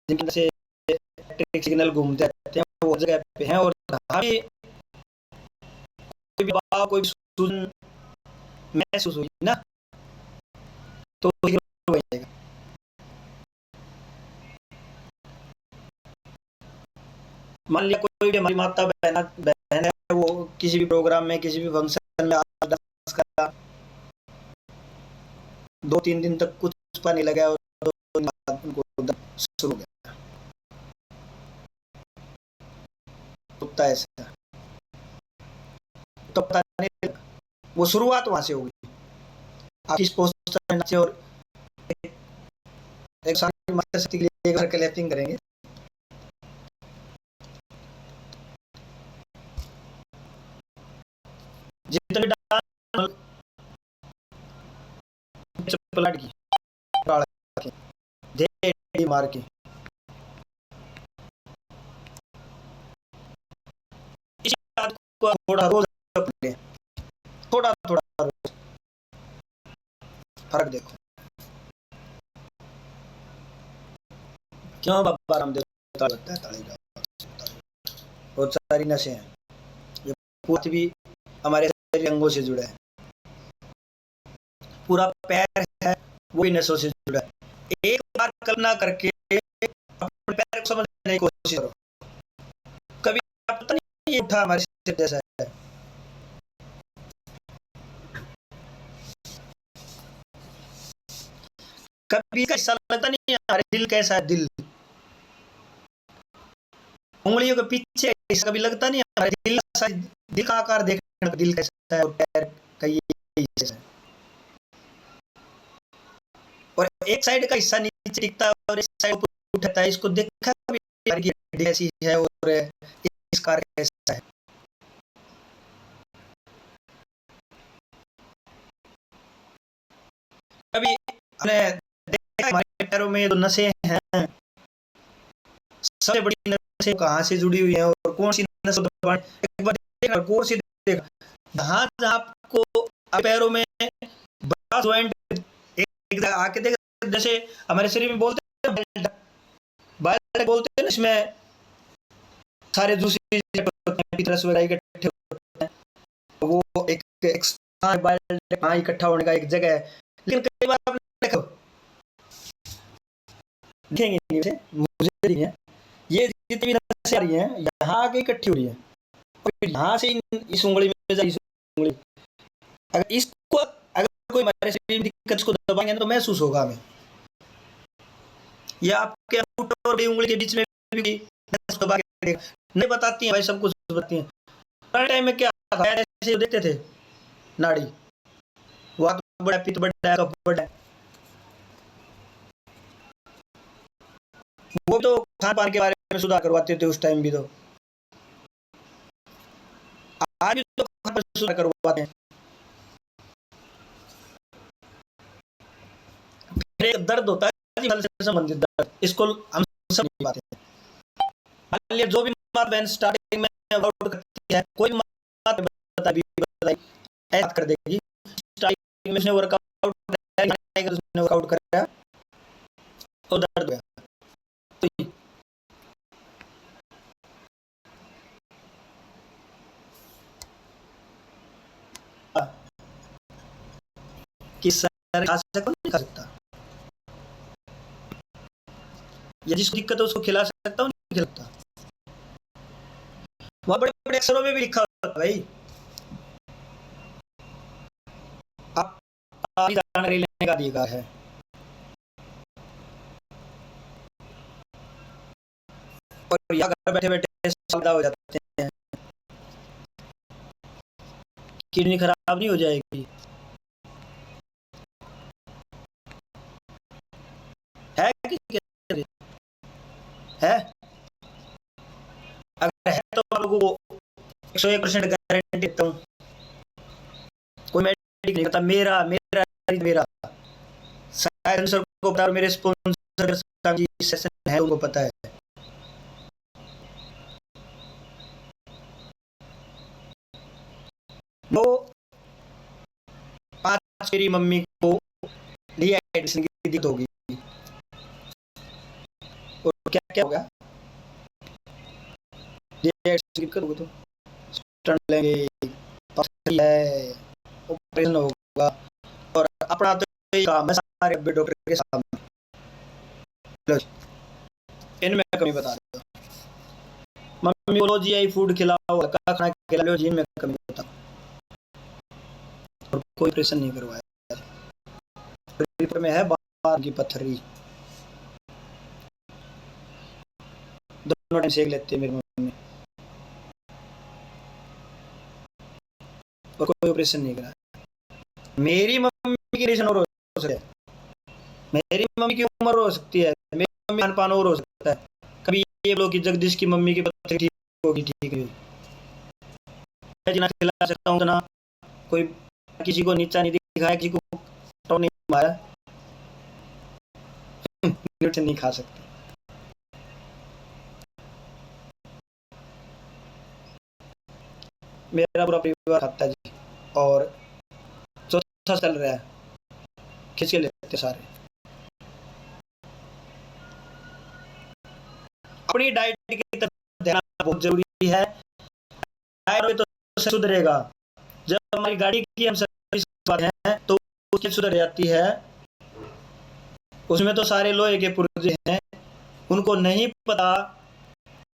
जिनकी से इलेक्ट्रिक सिग्नल घूमते रहते हैं, वो जगह पे हैं, और जहाँ भी कोई भी दबाव, कोई भी सूजन महसूस हुई ना, तो फिर हो जाएगा। मान लिया कोई भी हमारी माता बहन है, वो किसी भी प्रोग्राम में, किसी भी फंक्शन में डांस करा, 2-3 दिन तक कुछ पता नहीं लगा, और 2 दिन बाद उनको दर्द शुरू हो गया, होता है ऐसा, तो पता नहीं लगा। वो शुरुआत वहां से होगी। आप इस पोस्टर में नाचे और एक शांति माता शक्ति के लिए एक बार क्लैपिंग करेंगे। जितने डांस पलट की दे मार के इस बात को थोड़ा रोज अपने, थोड़ा थोड़ा रोज फर्क देखो। क्यों बाबा रामदेव लगता है ताली का? बहुत सारी नसें हैं, ये पूरा भी हमारे शरीर अंगों से जुड़ा है, पूरा पैर है वो भी नसों से जुड़ा है। एक बार कल्पना करके अपने पैर को समझने की कोशिश करो। कभी पता नहीं ये उठा हमारे सिर जैसा है, कभी ऐसा लगता नहीं है हमारे दिल कैसा है, दिल उंगलियों के पीछे ऐसा कभी लगता नहीं है हमारे दिल का, दिल का आकार देखने का, दिल कैसा है और पैर का ये कैसा है, और एक साइड का हिस्सा नीचे टिकता है और एक साइड ऊपर उठता है। इसको देखा कभी की हड्डी ऐसी है और इस कार कैसा है? कभी हमने देखा हमारे पैरों में जो नसें हैं, सबसे बड़ी नसें कहाँ से जुड़ी हुई हैं और कौन सी नस दबाएं? एक बार देखा, गौर से देखा, जहाँ जहाँ आपको पैरों में बड़ा जॉइंट एक जगह आके देखा, जैसे हमारे शरीर में बोलते हैं बेल्ट, बेल्ट बोलते हैं, इसमें सारे दूसरी रस वगैरह इकट्ठे होते हैं, वो एक एक बेल्ट कहाँ इकट्ठा होने का एक जगह है। लेकिन कई बार आपने देखो, देखेंगे नहीं उसे, मुझे नहीं है, ये जितनी नसें आ रही हैं यहाँ आके इकट्ठी हो रही है, और यहाँ से इस उंगली में इस उंगली, अगर इसको अगर कोई हमारे शरीर में दिक्कत इसको दबाएंगे तो महसूस होगा हमें। या आपके अंगूठे और उंगली के बीच में भी दबा के नहीं बताती हैं भाई, सब कुछ बताती हैं। पहले टाइम में क्या था, ऐसे देखते थे नाड़ी, वात बड़ा, पित्त बड़ा, कफ बड़ा, वो तो खान पान के बारे में सुधार करवाते थे उस टाइम भी, तो आज भी तो खान पान सुधार करवाते हैं। फिर एक दर्द होता है से संबंधित दर्द, इसको हम सब नहीं पाते। मान लिया जो भी माँ बहन स्टार्टिंग में वर्कआउट करती है, कोई माँ बताई ऐसा कर देगी, स्टार्टिंग में उसने वर्कआउट कराया तो दर्द गया, तो किस सर खा सकता नहीं खा सकता, या जिसको दिक्कत है उसको खिला सकता हूँ नहीं खिला सकता। वहाँ बड़े बड़े अक्षरों में भी लिखा होता है भाई, आप जानकारी लेने का अधिकार है। और यहाँ घर बैठे बैठे पैदा हो जाते हैं, किडनी खराब नहीं हो जाएगी, है कि है? अगर है तो आप लोगों को 101% गारंटी देता हूँ, कोई मेडिक नहीं करता। मेरा मेरा मेरा शायद सर को पता, और मेरे स्पॉन्सर सेशन है उनको पता है। वो आज मेरी मम्मी को डिहाइड्रेशन की दिक्कत होगी, और क्या क्या होगा, डिहाइड्रेशन की दिक्कत होगी तो स्टंट लेंगे, पथरी है, ऑपरेशन होगा, और अपना तो यही काम है सारे अब्बे डॉक्टर के सामने। लो जी, इनमें कमी बता दो। मम्मी बोलो जी आई फूड खिलाओ, हल्का खाना खिला लो जी, इनमें कमी बता। और कोई ऑपरेशन नहीं करवाया, रिपोर्ट में है बार की पथरी। दोनों टाइम सेक लेते हैं मेरी मम्मी, और कोई ऑपरेशन नहीं कराया। मेरी मम्मी की कंडीशन और हो सकती है, मेरी मम्मी की उम्र हो सकती है, मेरी मम्मी खान पान और हो सकता है। कभी ये लोग कि जगदीश की मम्मी की पथरी ठीक होगी, ठीक है, जितना खिला सकता हूँ उतना। कोई किसी को नीचा नहीं दिखाया, किसी को टॉप नहीं मारा, न्यूट्रिशन नहीं खा सकते। मेरा पूरा परिवार खाता है जी, और चौथा चल रहा है, खींच के लेते सारे। अपनी डाइट की तरफ ध्यान बहुत जरूरी है, डाइट में तो सुधरेगा। जब हमारी गाड़ी की हम सर्विस करवाते हैं तो उसकी सुधर जाती है, उसमें तो सारे लोहे के पुर्जे हैं, उनको नहीं पता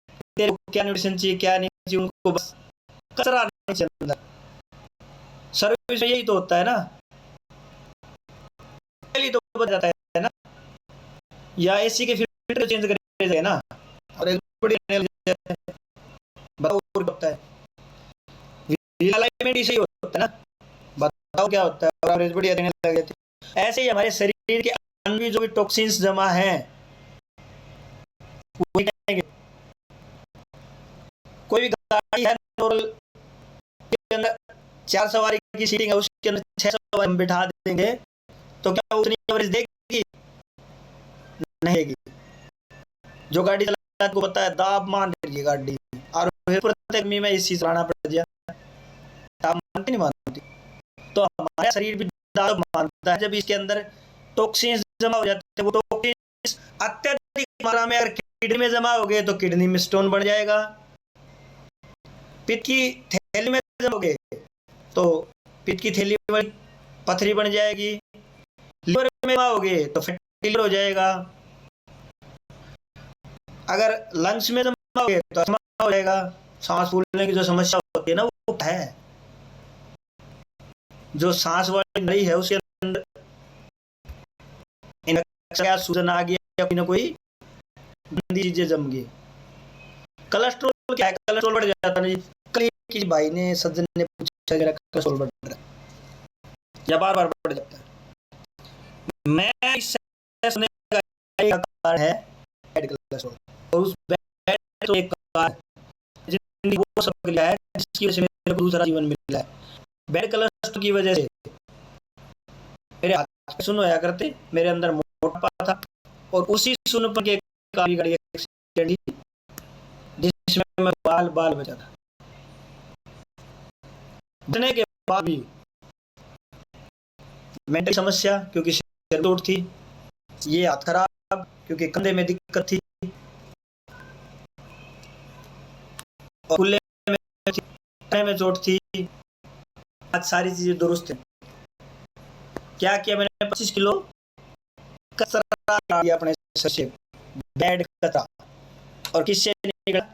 तेरे को क्या न्यूट्रिशन चाहिए क्या नहीं चाहिए, उनको बस कचरा नहीं चाहिए। सर्विस में यही तो होता है ना, पहले तो बच जाता है ना, या एसी के फिल्टर चेंज कर ना, और एक बड़ी बताओ और क्या होता है, अलाइनमेंट सही होता है ना, बताओ क्या होता है, और एवरेज बढ़िया देने लग जाती है। ऐसे ही हमारे शरीर के अंदर भी जो भी टॉक्सिन्स जमा हैं वो निकलेंगे। कोई भी गाड़ी है नॉर्मल के अंदर 4 सवारी की सीटिंग है, उसके अंदर 6 सवारी हम बिठा देंगे तो क्या उतनी एवरेज देगी? नहीं देगी। जो गाड़ी चलाता है को पता है दाब मान रही है गाड़ी, और फिर प्रत्येक में इस चीज चलाना पड़ गया, आप मानते नहीं मानते? तो हमारा शरीर भी दाब मानता है, जब इसके अंदर टॉक्सिन्स जमा हो जाते हैं, वो टॉक्सिन्स अत्यधिक मात्रा में अगर किडनी में जमा हो गए तो किडनी में स्टोन बढ़ जाएगा, पित्त की थैली में जमा हो गए तो पित्त की थैली में पथरी बन जाएगी, लिवर में जमा हो गए तो फैटी लिवर हो जाएगा, अगर लंग्स में जमा हो गए तो अस्थमा हो जाएगा। सांस फूलने की जो समस्या होती है ना, वो है जो सांस वाली नली है उसके अंदर इन्फेक्शन, सूजन आ गया, कोई ना कोई गंदी चीजें जम गई। कोलेस्ट्रॉल क्या है? कोलेस्ट्रॉल बढ़ जाता है। कल किसी भाई ने सज्जन ने पूछा मेरा कोलेस्ट्रॉल बढ़ रहा है या बार बार बढ़ जाता है, मैं सुनने का एक कारण है बैड कोलेस्ट्रॉल, और उस बैड तो एक कारण जिंदगी वो सब लिया है जिसकी वजह से मेरे को दूसरा जीवन मिला है। बैड कोलेस्ट्रॉल की वजह से मेरे हाथ पे सुन होया करते, मेरे अंदर मोटापा था, और उसी सुनपन के गाड़ी एक्सीडेंट ही जिसमें मैं बाल बाल बचा था, बचने के बाद भी मेंटल समस्या क्योंकि सिर दर्द थी, ये हाथ खराब क्योंकि कंधे में दिक्कत थी, और खुले में चोट थी। आज सारी चीजें दुरुस्त हैं। क्या किया मैंने? 25 किलो कचरा किया अपने शरीर से, बैड कचरा, और किससे निकला?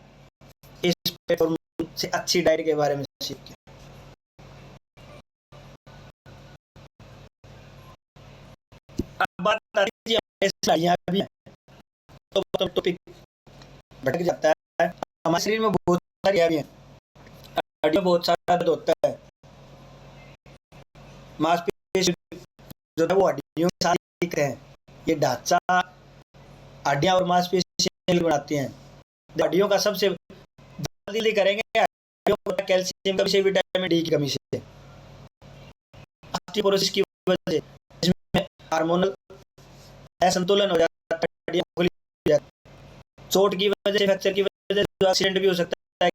इस प्लेटफॉर्म से अच्छी डाइट के बारे में सीख के। अब बात आती है साड़ियाँ भी हैं, तो टॉपिक भटक जाता है। हमारे शरीर में बहुत सारी हड्डियाँ हैं, हड्डियों बहुत सारा दर्द होता है, मांसपेशी जो है वो हड्डियों के साथ दिखते हैं, ये ढांचा हड्डियां और मांसपेशियां बनाती हैं। हड्डियों का सबसे जल्दी करेंगे कैल्शियम की कमी से, विटामिन डी की कमी से, ऑस्टियोपोरोसिस की वजह से, इसमें हार्मोनल असंतुलन हो जाता है, चोट की वजह से, फ्रैक्चर की वजह से जो एक्सीडेंट भी हो सकता है,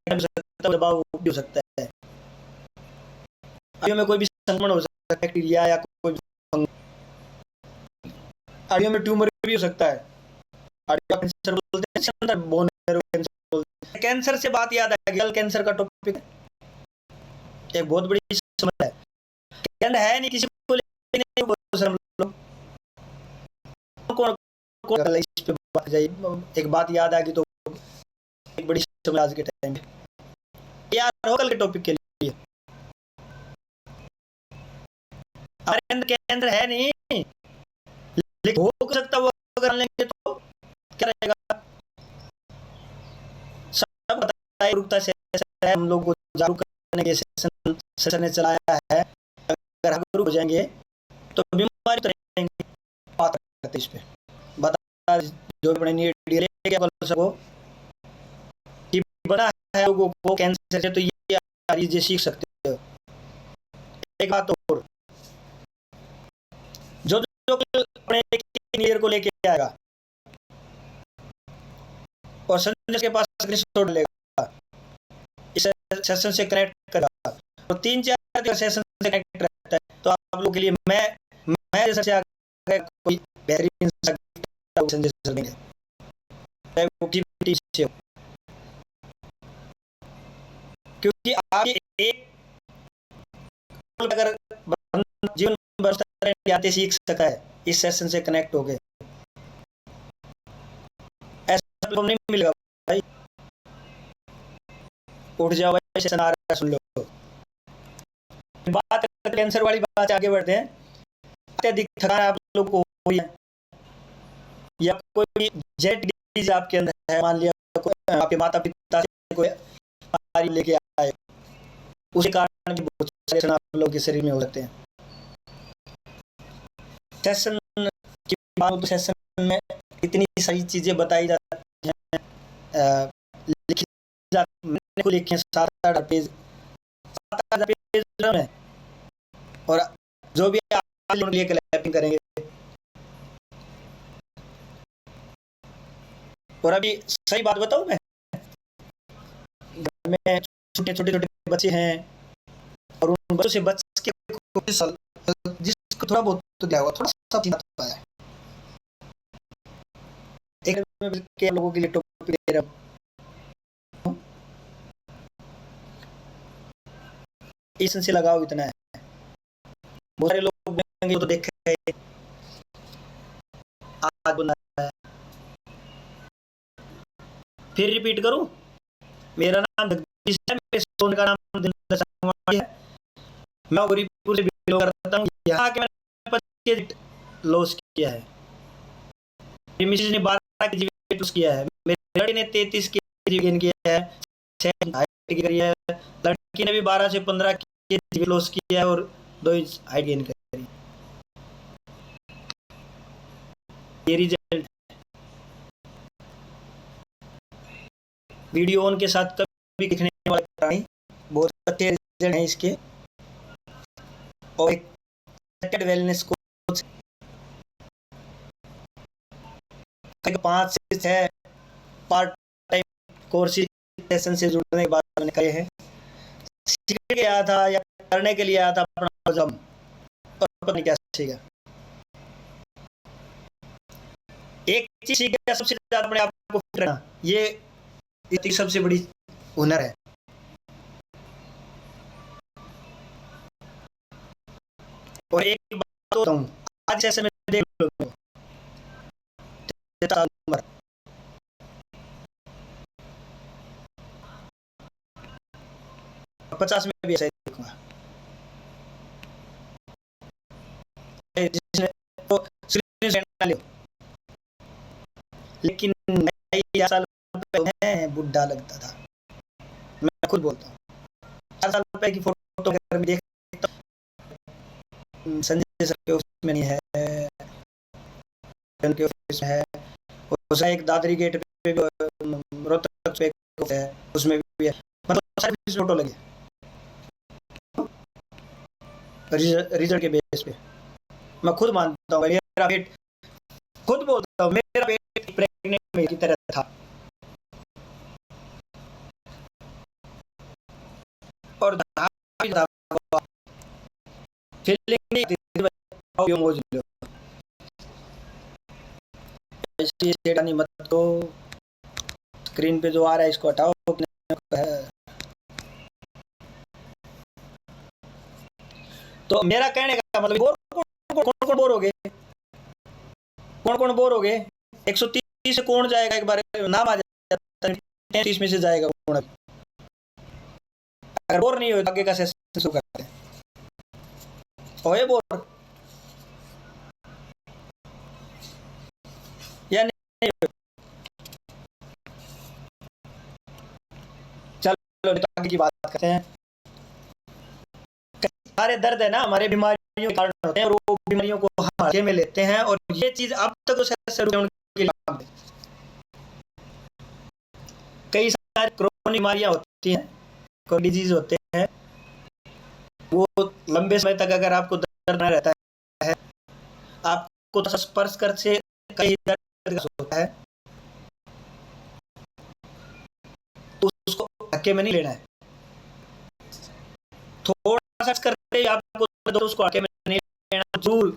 दबाव भी हो सकता है, हड्डियों में कोई भी संक्रमण हो सकता है, बैक्टीरिया या कोई हड्डियों में ट्यूमर भी हो सकता है, हड्डियों का कैंसर बोलते हैं, बोन मैरो कैंसर बोलते हैं। कैंसर से बात याद आ गई, कैंसर का टॉपिक एक बहुत बड़ी समस्या है, कैंसर है नहीं किसी को, लेकिन लोग कौन इस पे बात जाए, एक बात याद आ गई तो एक बड़ी समस्या आज के टाइम में यार हो कल के टॉपिक के लिए। हमारे अंदर कैंसर है नहीं, लेकिन हो सकता है वो अगर लेंगे तो क्या रहेगा, सब जागरूकता से हम लोग को जागरूक करने के सेशन ने चलाया है, अगर जागरूक हो जाएंगे तो बीमारी तो रहेंगे। बात करते इस पे बता, जो बड़े नीड सको कि बड़ा है लोगों को कैंसर से, तो ये सीख सकते हो। एक बात और, जो जो अपने ईयर को लेके आएगा और संजय के पास स्क्रीनशॉट लेगा, इस सेशन से कनेक्ट करेगा, तो 3-4 सेशन से कनेक्ट रहता है, तो आप लोगों के लिए मैं जैसे अगर कोई बेहतरीन संजय सर देंगे, चाहे वो टीवी से हो, क्योंकि आप एक अगर जीवन आते सीख सका है इस सेशन से कनेक्ट हो गए, ऐसा नहीं मिलेगा भाई। उठ जाओ भाई, सेशन आ रहा है, सुन लो। बात कैंसर वाली बात आगे बढ़ते हैं। अत्यधिक थकान आप लोग को हुई है या कोई जेट डिजीज आपके अंदर है, मान लिया आपके माता पिता से कोई बीमारी लेके आए, उसके कारण भी बहुत सारे आप लोगों के शरीर में हो सकते हैं। सेशन की बात, तो सेशन में इतनी सारी चीजें बताई जाती हैं, लिखी 7-8 पेज में, और जो भी आप लिए क्लैपिंग करेंगे। और अभी सही बात बताऊं, मैं घर में छोटे छोटे बच्चे हैं, और उन बच्चों से बच के जिसको थोड़ा बहुत तो दिया हुआ, थोड़ा सा होता है, एक के लोगों के लिए टॉपिक दे रहा हूं, इस से लगाओ इतना है, बहुत सारे लोग देखेंगे तो देखे आज बना है। फिर रिपीट करूं, मेरा नाम जगदीश है, मेरे सोन का नाम दिनेश शर्मा है, मैं गौरीपुर से बिलोंग करता हूं। यहाँ के मैंने 25 लॉस किया है, मेरी मिसेज ने 12 केजी वेट लॉस किया है, मेरे लड़के ने 33 केजी गेन किया है, 6 हाइट करी है, लड़की ने भी 12 से 15 केजी वेट लॉस किया है और 2 इंच हाइट गेन करी। ये रिजल्ट वीडियो ऑन के साथ कभी दिखने वाले प्राणी, बहुत अच्छे रिजल्ट हैं इसके, और एक वेलनेस कोच 5 से 6 पार्ट टाइम कोर्स सेशन से जुड़ने के बाद मैंने करे हैं, सीखने के आया था या करने के लिए आया था अपना जम, और पता नहीं क्या सीखा। एक चीज सीख गया, सबसे ज्यादा अपने आप को फिट रखना, ये सबसे बड़ी हुनर है। और एक बात तो हूँ, आज जैसे मैं देख लो, 50 में भी ऐसा ही देखूंगा, जिसने तो लेकिन मैं साल पहले बुढ़ा लगता था, मैं खुद बोलता हूँ। 4 साल पहले की फोटो अगर मैं देखता हूँ, संजय सर के ऑफिस में नहीं है, उनके ऑफिस में है, उसमें एक दादरी गेट पे रोहतक पे है, उसमें भी है, मतलब सारे फोटो लगे रिजल्ट के बेस पे। मैं खुद मानता हूँ, मेरा पेट, खुद बोलता हूँ मेरा पेट प्रेग्नेंट की तरह था। और फीलिंग नहीं थी, मोज लो इसकी छेड़खानी मत करो। स्क्रीन पे जो आ रहा है इसको हटाओ। तो मेरा कहने का मतलब कौन बोर हो गए, कौन बोर हो गए। 130 से कौन जाएगा, एक बार नाम आ जाता है 30 में से जाएगा कौन। अगर बोर नहीं हो तो आगे का सेशन शुरू करते हैं। होए बोर या नहीं? चलो तो आगे की बात करते हैं। सारे दर्द है ना हमारे बीमारियों के कारण होते हैं, और वो बीमारियों को हम हल्के में लेते हैं, और ये चीज अब तक तो कई सारी क्रोनिक बीमारियां होती हैं, कोई डिजीज होते हैं, वो लंबे समय तक अगर आपको दर्द न रहता है, आपको तो स्पर्श कर से कई दर्द होता है, तो उसको हल्के में नहीं लेना है। थोड़ा सा करके आपको दर्द, उसको हल्के में नहीं लेना। जरूर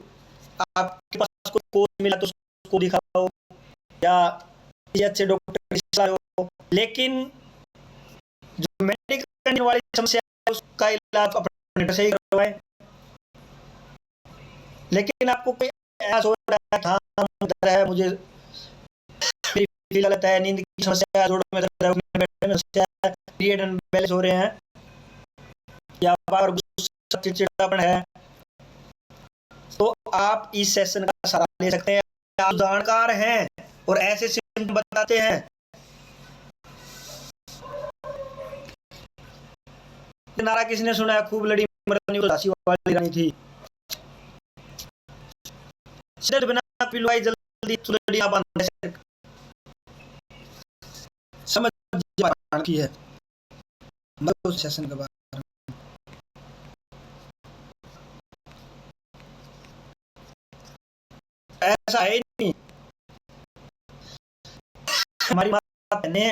आपके पास कोई कोच मिला तो उसको दिखाओ, या अच्छे डॉक्टर दिखाओ, लेकिन जो मेडिकल वाली समस्या है उसका इलाज अपने से ही करवाएं। लेकिन आपको कोई ऐसा हो रहा है, हाँ दर्द है मुझे, गलत है, नींद की समस्या है, जोड़ों में दर्द है, उठने बैठने में समस्या है, पीरियड अनबैलेंस हो रहे हैं, या बार गुस्सा चिड़चिड़ापन है, तो आप इस सेशन का सहारा ले सकते हैं। आप जानकार हैं और ऐसे सिम्टम बताते हैं। नारा किसने सुना है, खूब लड़ी मरनी उदासी वाली रानी थी, सिर बिना पिलवाई जल्दी चुलड़ियां बांधे से। समझ की है मतलब सेशन के बाद ऐसा है नहीं। हमारी माता बहने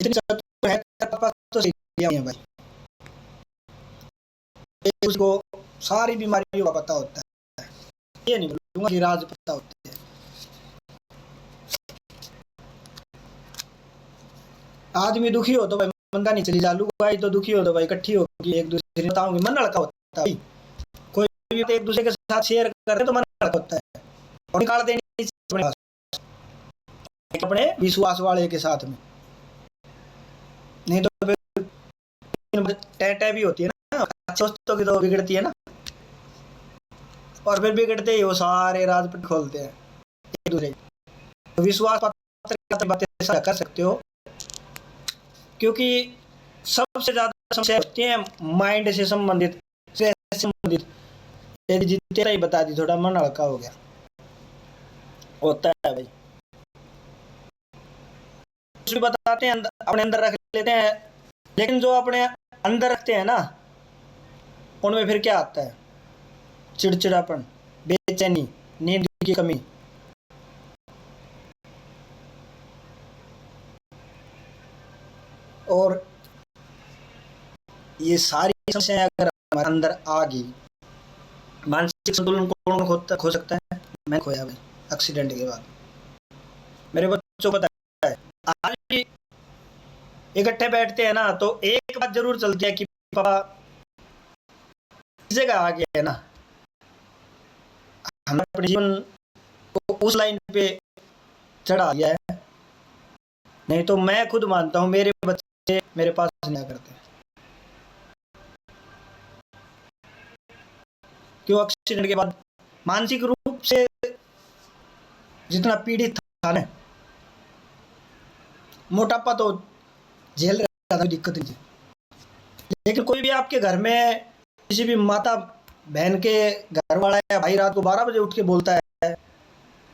इतनी चतुर है, तो सीख लिया है भाई, उसको सारी बीमारियों का पता होता है। ये नहीं बोलूंगा कि राज पता होते हैं। आदमी दुखी हो तो भाई मंदा नहीं चली जालू भाई, तो दुखी हो तो भाई इकट्ठी होगी एक दूसरे बताऊंगी, मन लड़का होता है। कोई भी एक दूसरे के साथ शेयर करे तो मन लड़का होता है, और निकाल देनी अपने विश्वास वाले के साथ में, नहीं तो फिर भी होती है ना, दोस्तों की तो बिगड़ती है ना, और फिर बिगड़ते ही वो सारे राज पिट खोलते हैं एक दूसरे। तो विश्वास पत्र बातें कर सकते हो, क्योंकि सबसे ज्यादा समस्या होती है माइंड से संबंधित, यदि जितने ही बता दी थोड़ा मन हल्का हो गया, होता है भाई। कुछ भी बताते हैं अपने अंदर रख लेते हैं, लेकिन जो अपने अंदर रखते हैं ना, उनमें फिर क्या आता है, चिड़चिड़ापन, बेचैनी, नींद की कमी, और ये सारी समस्याएं अगर हमारे अंदर आ गई, मानसिक संतुलन कौन खो सकता है? मैं खोया भाई एक्सीडेंट के बाद। मेरे बच्चों को पता है, आज भी इकट्ठे बैठते हैं ना तो एक बात जरूर चलती है कि पापा इस जगह आ गया है ना, हमने अपने जीवन को उस लाइन पे चढ़ा दिया है। नहीं तो मैं खुद मानता हूँ मेरे बच्चे मेरे पास नहीं करते, क्यों? एक्सीडेंट के बाद मानसिक रूप से जितना पीड़ित था ना, मोटापा तो झेल रहा था, दिक्कत नहीं थी। लेकिन कोई भी आपके घर में किसी भी माता बहन के घर वाला या भाई रात को 12 बजे उठ के बोलता है,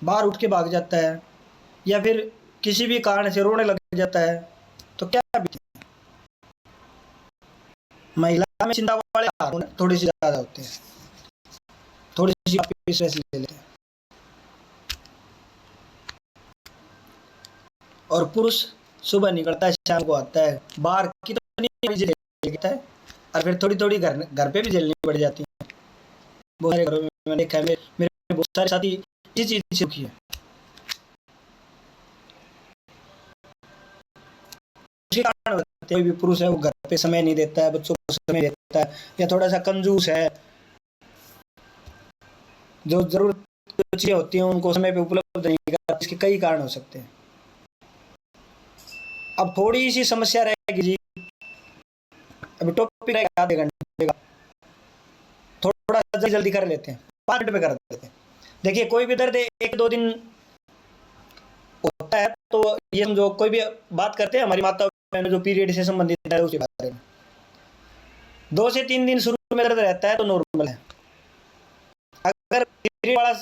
बाहर उठ के भाग जाता है, या फिर किसी भी कारण से रोने लग जाता है तो क्या बीते। महिला में चिंता वाले हार्मोन थोड़ी सी ज़्यादा होते हैं, थोड़ी सी स्ट्रेस ले लेते हैं। और पुरुष सुबह निकलता है, शाम को आता है, बाहर कितनी लेता है, और फिर थोड़ी थोड़ी घर पे भी झेलनी पड़ जाती है। बहुत सारे घरों में मैंने देखा है, मेरे बहुत सारे साथी इसी चीज़ से दुखी है। उसके कारण होते हैं, कोई भी पुरुष है वो घर पे समय नहीं देता है, बच्चों को समय देता है, या थोड़ा सा कंजूस है, जो जरूरत चीज़ें होती हैं उनको समय पे उपलब्ध नहीं करता। इसके कई कारण हो सकते हैं। अब थोड़ी सी समस्या रहेगी जी, अभी टॉपिक रहेगा आधे घंटे का, थोड़ा जल्दी जल्दी कर लेते हैं, 5 मिनट में कर देते हैं। देखिए, कोई भी दर्द 1-2 दिन होता है तो ये समझो, कोई भी बात करते हैं हमारी माता बहन जो पीरियड से संबंधित है उसके बारे में, 2 से 3 दिन शुरू में दर्द रहता है तो नॉर्मल है। अगर पीरियड वाला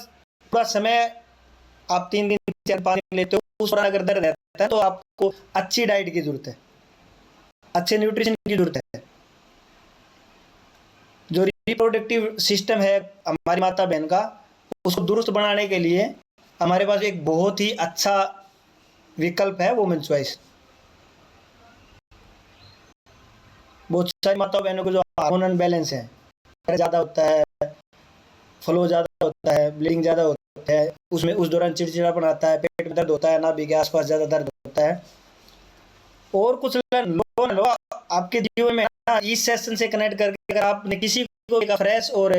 पूरा समय आप 3 दिन 4-5 दिन लेते हो, उस दौरान अगर दर्द रहता है तो आपको अच्छी डाइट की जरूरत है, अच्छे न्यूट्रिशन की जरूरत है। जो रिप्रोडक्टिव सिस्टम है हमारी माता बहन का, उसको दुरुस्त बनाने के लिए हमारे पास एक बहुत ही अच्छा विकल्प है, वुमेन चॉइस। बहुत सारी माता बहनों को जो हार्मोनल बैलेंस है, ज़्यादा होता है, फ्लो ज़्यादा होता है, ब्लीडिंग ज़्यादा होता है, उसमें उस दौरान चिड़चिड़ापन आता है, पेट में दर्द होता है, नाभि के आसपास ज़्यादा दर्द होता है, और कुछ लो आपके जीवन में इस सेशन से कनेक्ट करके अगर आपने किसी को एक फ्रेश और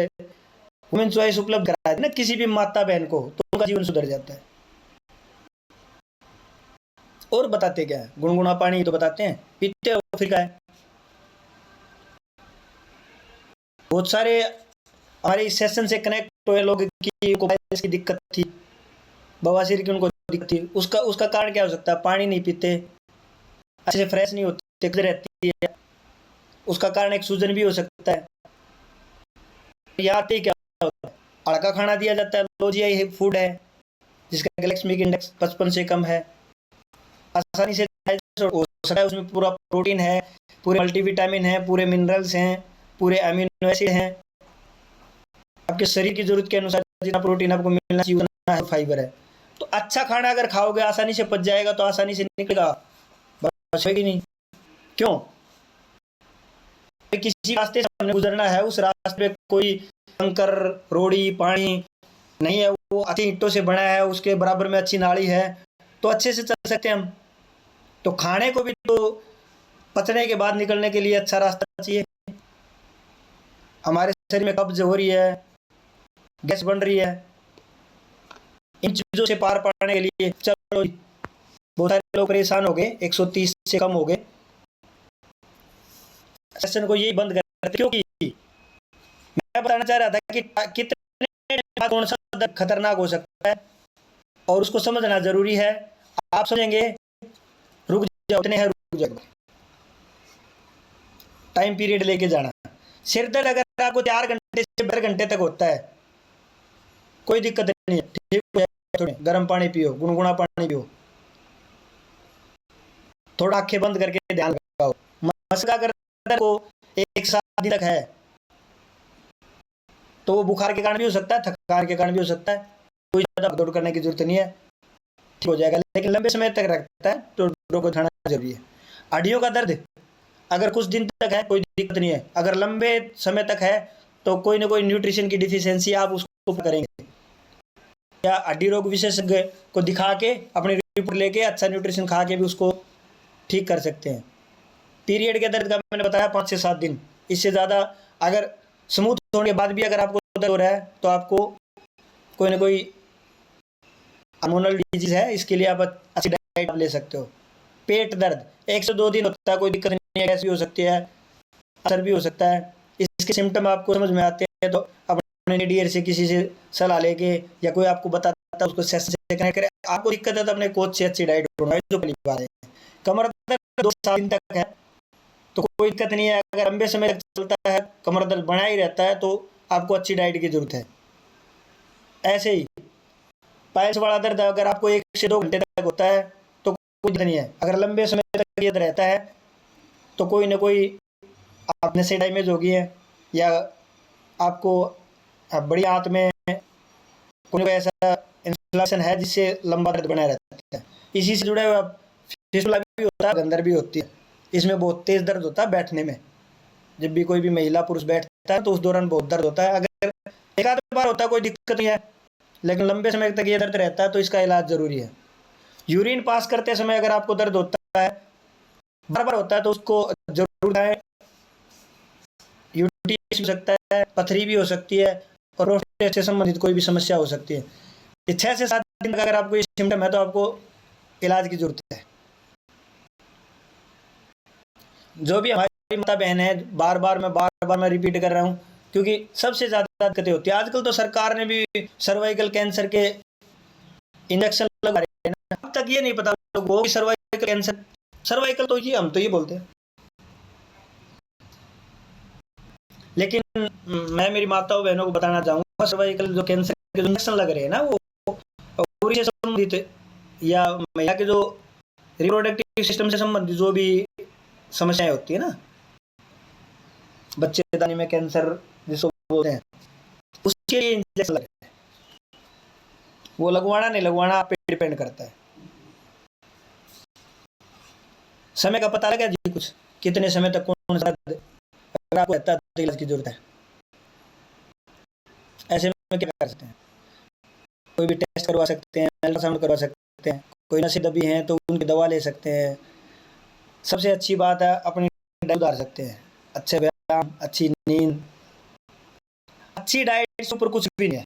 वुमेन चॉइस उपलब्ध करा दी ना किसी भी माता बहन को, तो उनका जीवन सुधर जाता है। और बताते क्या है, गुनगुना पानी तो बताते हैं, पीते हो फिर क्या है। बहुत सारे हमारे इस सेशन से कनेक्ट हुए लोग की दिक्कत थी, बवासीर की उनको दिक्कत थी, उसका कारण क्या हो सकता है, पानी नहीं पीते, अच्छे से फ्रेश नहीं होते रहती है, उसका कारण एक सूजन भी हो सकता है। यहाँ पे क्या होता है, हल्का खाना दिया जाता है, लो जी ये फूड है जिसका ग्लाइसेमिक इंडेक्स 55 से कम है, आसानी से हो सकता है, उसमें पूरा प्रोटीन है, पूरे मल्टीविटामिन है, पूरे मिनरल्स हैं, पूरे अमीनो एसिड हैं, आपके शरीर की जरूरत के अनुसार जितना प्रोटीन आपको मिलना चाहिए उतना है, फाइबर है। तो अच्छा खाना अगर खाओगे आसानी से पच जाएगा, तो आसानी से निकलेगा, बचेगी नहीं। क्यों? किसी रास्ते से हमने गुजरना है, उस रास्ते पे कोई कंकर रोड़ी पानी नहीं है, वो अच्छी ईंटों से बना है, उसके बराबर में अच्छी नाली है, तो अच्छे से चल सकते हैं हम। तो खाने को भी तो पचने के बाद निकलने के लिए अच्छा रास्ता चाहिए। हमारे शरीर में कब्ज हो रही है, गैस बन रही है, इन चीज़ों से पार पाने के लिए चलो, बहुत सारे लोग परेशान हो गए, 130 से कम हो गए। सेशन को यही बंद कर, क्योंकि मैं बताना चाह रहा था कि कितने कौन सा दर्द खतरनाक हो सकता है और उसको समझना जरूरी है। आप समझेंगे, रुक जाओ, इतने हैं रुक जाओ, टाइम पीरियड लेके जाना। सिर दर्द अगर आपको 4 घंटे से 12 घंटे तक होता है, कोई दिक्कत नहीं है, ठीक हो जाएगा। थोड़े गर्म पानी पियो, गुनगुना पानी पियो, थोड़ा आंखें बंद करके ध्यान लगाओ। मसका कर को 1-7 दिन तक है तो वो बुखार के कारण भी हो सकता है, थकान के कारण भी हो सकता है, कोई ज़्यादा दौड़ करने की जरूरत नहीं है, ठीक हो जाएगा। लेकिन लंबे समय तक रखता है तो डॉक्टर को दिखाना जरूरी है। हड्डियों का दर्द अगर कुछ दिन तक है कोई दिक्कत नहीं है, अगर लंबे समय तक है तो कोई ना कोई न्यूट्रिशन की डिफिशियंसी आप उसको करेंगे, या हड्डी रोग विशेषज्ञ को दिखा के अपनी रिपोर्ट लेके अच्छा न्यूट्रिशन खा के भी उसको ठीक कर सकते हैं। पीरियड के दर्द का मैंने बताया 5 से 7 दिन, इससे ज़्यादा अगर स्मूथ होने के बाद भी अगर आपको दर्द हो रहा है तो आपको कोई ना कोई हार्मोनल डिजीज है, इसके लिए आप अच्छी डाइट ले सकते हो। पेट दर्द 1 से 2 दिन होता है, कोई दिक्कत नहीं है, गैस भी हो सकती है, असर भी हो सकता है। इसके सिम्टम आपको समझ में आते हैं तो अपने डीएर से किसी से सलाह लेके, या कोई आपको बताता है उसको सेशन से कनेक्ट करें। आपको दिक्कत है तो अपने कोच से अच्छी डाइट ढूंढना, जो पहली बात है। कमर दर्द 2 से 7 दिन तक है तो कोई दिक्कत नहीं है, अगर लंबे समय तक चलता है, कमर दर्द बना ही रहता है, तो आपको अच्छी डाइट की जरूरत है। ऐसे ही पाइल्स वाला दर्द अगर आपको 1 से 2 घंटे तक होता है कोई दिक्कत नहीं है। अगर लंबे समय तक ये रहता है तो कोई ना कोई आप नशे डैमेज होगी है, या आपको बड़ी आंत में कोई ना कोई ऐसा इन्फ्लेशन है जिससे लंबा दर्द बना रहता है। इसी से जुड़े हुए फिस्टुला भी होता है, गंदर भी होती है। इसमें बहुत तेज दर्द होता है बैठने में। जब भी कोई भी महिला पुरुष बैठता है तो उस दौरान बहुत दर्द होता है। अगर एक आध बार होता है कोई दिक्कत नहीं है, लेकिन लंबे समय तक ये दर्द रहता है तो इसका इलाज जरूरी है। यूरिन पास करते समय अगर आपको दर्द होता है, बार बार होता है, तो उसको जरूर है। यूटी हो सकता है, पथरी भी हो सकती है, और प्रोस्टेट से संबंधित कोई भी समस्या हो सकती है। 6 से 7 दिन तक अगर आपको ये सिम्टम है तो आपको इलाज की जरूरत है। जो भी हमारी माता बहन है, बार बार मैं रिपीट कर रहा हूँ, क्योंकि सबसे ज़्यादा दिक्कतें होती है। आजकल तो सरकार ने भी सर्वाइकल कैंसर के इंजेक्शन लगा रहे हैं ना। अब तक ये नहीं पता लोगों को सर्वाइकल कैंसर, सर्वाइकल तो ये हम तो ये बोलते हैं, लेकिन मैं मेरी माताओं बहनों को बताना चाहूँगा, सर्वाइकल जो कैंसर के इंजेक्शन लग रहे हैं ना, वो पूरी से संबंधित या महिला के जो रिप्रोडक्टिव सिस्टम से संबंधित जो भी समस्याएं होती है ना, बच्चेदानी में कैंसर जिसको बोलते हैं, उसके लिए इंजेक्शन लग रहे हैं। वो लगवाना नहीं लगवाना आप पे डिपेंड करता है। समय का पता लगा जी कुछ कितने समय तक कौन सा अगर आपको रहता है तो इलाज की जरूरत है। ऐसे में क्या कर सकते हैं, कोई भी टेस्ट करवा सकते हैं, अल्ट्रासाउंड करवा सकते हैं, कोई नशे दबी हैं तो उनकी दवा ले सकते हैं। सबसे अच्छी बात है अपनी डाइट सुधार सकते हैं, अच्छे व्यायाम, अच्छी नींद, अच्छी डाइट से ऊपर कुछ भी नहीं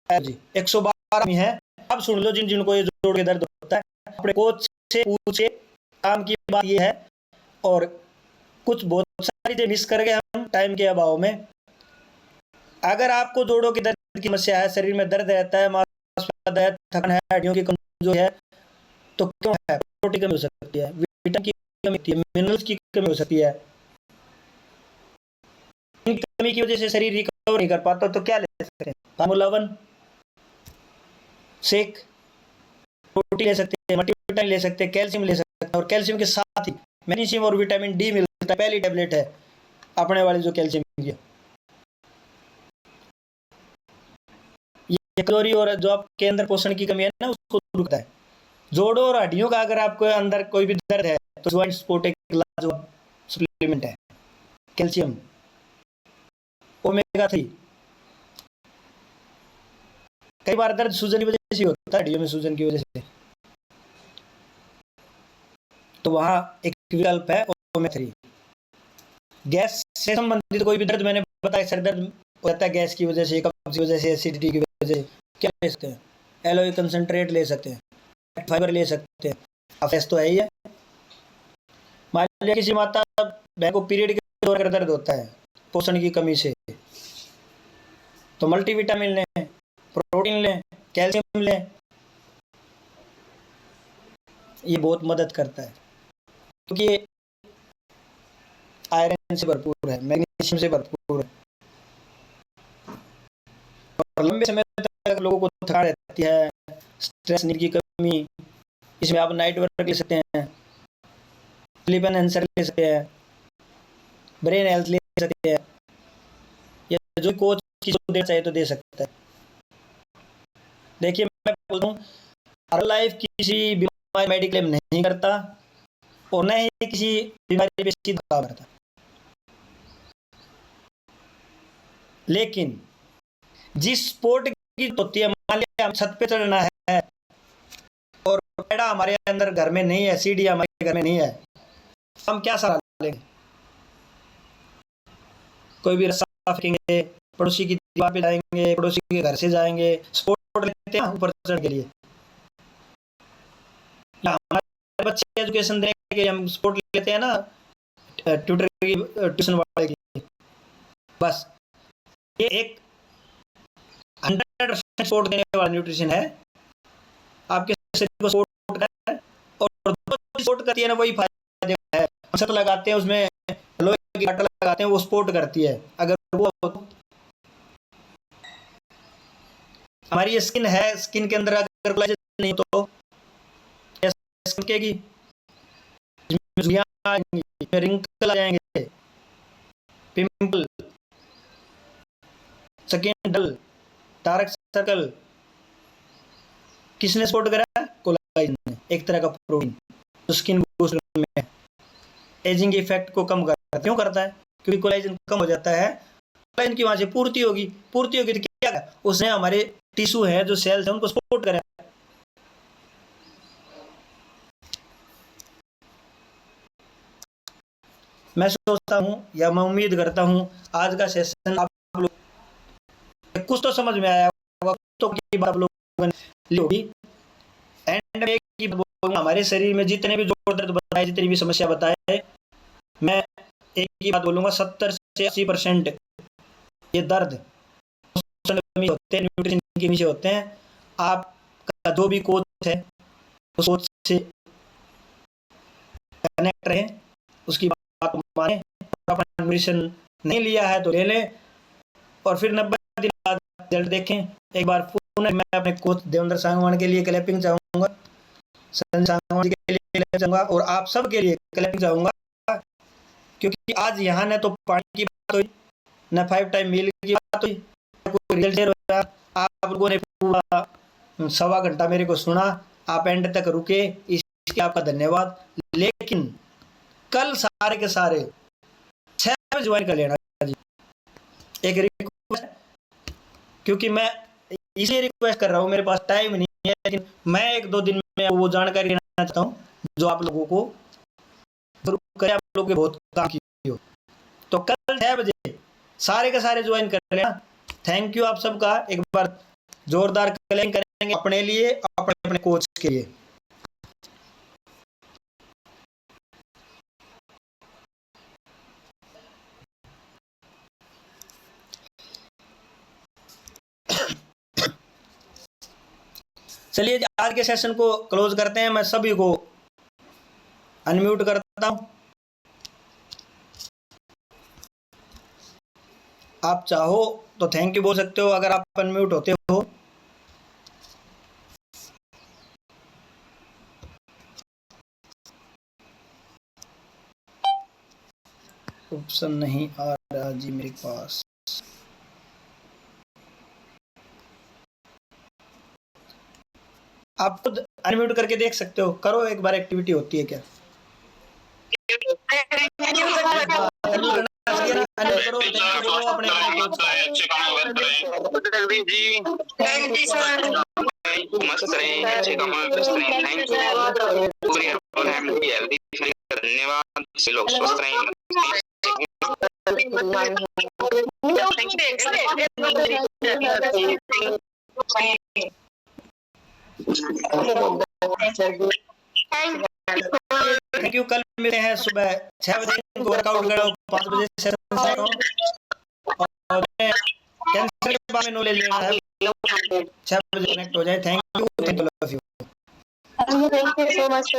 है जी। 112 है। अब सुन लो जिन जिनको ये जोड़ के दर्द होता है, अपने कोच से पूछे। काम की बात ये है, और कुछ बहुत सारी चीजें मिस कर गए हम टाइम के अभाव में। अगर आपको जोड़ों के दर्द की समस्या है, शरीर में दर्द रहता है, मांसपेशियां है, थकान है, हड्डियों की कमजोरी है, तो क्यों है? प्रोटीन की कमी हो सकती है, विटामिन की कमी होती है, मिनरल्स की कमी हो सकती है। इन कमी की वजह से शरीर रिकवर नहीं कर पाता, तो क्या ले सकते हैं? फार्मूला 1 शेक, प्रोटीन ले सकते हैं, मल्टीविटामिन ले सकते हैं, कैल्शियम ले सकते हैं, और कैल्शियम के साथ ही मैग्नीशियम और विटामिन डी मिलता है। पहली टेबलेट है अपने वाली जो कैल्शियम की, ये कमजोरी और जो आपके अंदर पोषण की कमी है ना, उसको दूर करता है। जोड़ों और हड्डियों का अगर आपको अंदर कोई भी दर्द है तो ज्वाइंट सपोर्ट एक लाजवाब सप्लीमेंट है। Calcium, omega 3। कई बार दर्द सूजन की वजह से होता है, हड्डियों में सूजन की वजह से, तो वहां एक विकल्प है ओमेगा 3। गैस से संबंधित कोई भी दर्द, मैंने बताया सर दर्द हो जाता है गैस की वजह से, कब्ज की वजह से, एसिडिटी की वजह से, क्या ले सकते हैं? एलोई कंसंट्रेट ले सकते हैं, फाइबर ले सकते हैं। अफेस तो है ही है। मान लिया किसी माता बहन को पीरियड के दौरान दर्द होता है पोषण की कमी से, तो मल्टीविटामिन लें, प्रोटीन लें, कैल्शियम लें, ये बहुत मदद करता है, क्योंकि ये आयरन से भरपूर है, मैग्नीशियम से भरपूर है, और लंबे समय तक लोगों को थकान रहती है, स्ट्रेस, नींद की कमी, इसमें आप नाइट वर्क ले सकते हैं, स्लीप एनहांसर ले सकते हैं, ब्रेन हेल्थ ले सकते हैं, या जो कोच की दे चाहिए तो दे सकता है। देखिए मैं बोलता हूँ, हर लाइफ किसी बीमारी मेडिक्लेम नहीं करता, और न ही किसी बीमारी पे सीधा दावा करता, लेकिन जिस स्पोर्ट की होती है, मान लिया हम छत पे चढ़ना है और पैड़ा हमारे अंदर घर में नहीं है, सीढ़ी हमारे घर में नहीं है, हम क्या सहारा लेंगे? कोई भी रास्ता फेंकेंगे, पड़ोसी की दीवार पे जाएंगे, पड़ोसी के घर से जाएंगे, स्पोर्ट लेते हैं ऊपर चढ़ने के लिए। या हमारे बच्चे एजुकेशन देने के लिए हम स्पोर्ट लेते हैं ना, ट्यूटर की, ट्यूशन वाले की। बस ये एक 100% सपोर्ट देने वाला न्यूट्रिशन है, आपके शरीर को सपोर्ट करता है, और जो सपोर्ट करती है ना वही फायदे है। हम छत लगाते हैं, उसमें लोहे की गाटर लगाते हैं, वो सपोर्ट करती है। अगर वो हमारी ये स्किन है, स्किन के अंदर अगर कोलेजन नहीं तो स्किन की रिंकल आ जाएंगे, pimple, skin dull, dark circle, किसने सपोर्ट करा? कोलाजन ने, एक तरह का प्रोटीन जो स्किन बूस्टर में एजिंग इफेक्ट को कम करता है। क्यों करता है? क्योंकि कोलाजन कम हो जाता है, कोलाजन की वहां से पूर्ति होगी तो क्या है? उसने हमारे टिश्यू है जो सेल्स है उनको सपोर्ट करा। मैं सोचता हूं या मैं उम्मीद करता हूं आज का सेशन आप लोग कुछ तो समझ में आया होगा, तो की बात आप लोगों ने होगी। एंड में एक ही बोलूंगा, हमारे शरीर में जितने भी जोड़ दर्द बताए, जितनी भी समस्या बताए, मैं एक ही बात बोलूंगा, 70 से 80% ये दर्द होते हैं, न्यूट्रिशन की कमी से होते हैं। आपका जो भी कोच है उस कोच से कनेक्ट रहें, उसकी बात को मानें, अपना न्यूट्रिशन नहीं लिया है तो ले लें, और फिर 90 दिन बाद रिजल्ट देखें। एक बार पुनः मैं अपने कोच देवेंद्र सांगवान के लिए क्लैपिंग चाहूंगा, संजय सांगवान जी के लिए क्लैपिंग चाहूंगा, और आप सब के लिए क्लैपिंग चाहूंगा, क्योंकि आज यहाँ न तो पानी की बात हुई, न 5 टाइम मील की बात हुई, कोई रिजल्ट हो रहा। आप लोगों ने पूरा 1.25 घंटा मेरे को सुना, आप एंड तक रुके, इसके आपका धन्यवाद। लेकिन कल सारे के सारे 6 बजे ज्वाइन कर लेना जी, एक रिक्वेस्ट, क्योंकि मैं इसे रिक्वेस्ट कर रहा हूँ, मेरे पास टाइम नहीं है, लेकिन मैं 1-2 दिन में वो जानकारी लेना चाहता हूँ जो आप लोगों को आप लोगों के बहुत काम की हो। तो कल 6 बजे सारे के सारे ज्वाइन कर लेना। थैंक यू आप सबका, एक बार जोरदार क्लैपिंग करेंगे अपने लिए, अपने कोच के लिए। चलिए आज के सेशन को क्लोज करते हैं। मैं सभी को अनम्यूट करता हूं, आप चाहो तो थैंक यू बोल सकते हो अगर आप अनम्यूट होते हो। ऑप्शन नहीं आ रहा जी मेरे पास। आप खुद अनम्यूट करके देख सकते हो, करो एक बार, एक्टिविटी होती है क्या?
धन्यवाद, लोग स्वस्थ रहें।
Thank you. कल मिलते हैं सुबह 6 बजे। वर्कआउट करो, 5 बजे सेशन से और कैंसर के बारे में नॉलेज लेना है, 6 बजे कनेक्ट हो जाए। Thank you, thank you so much.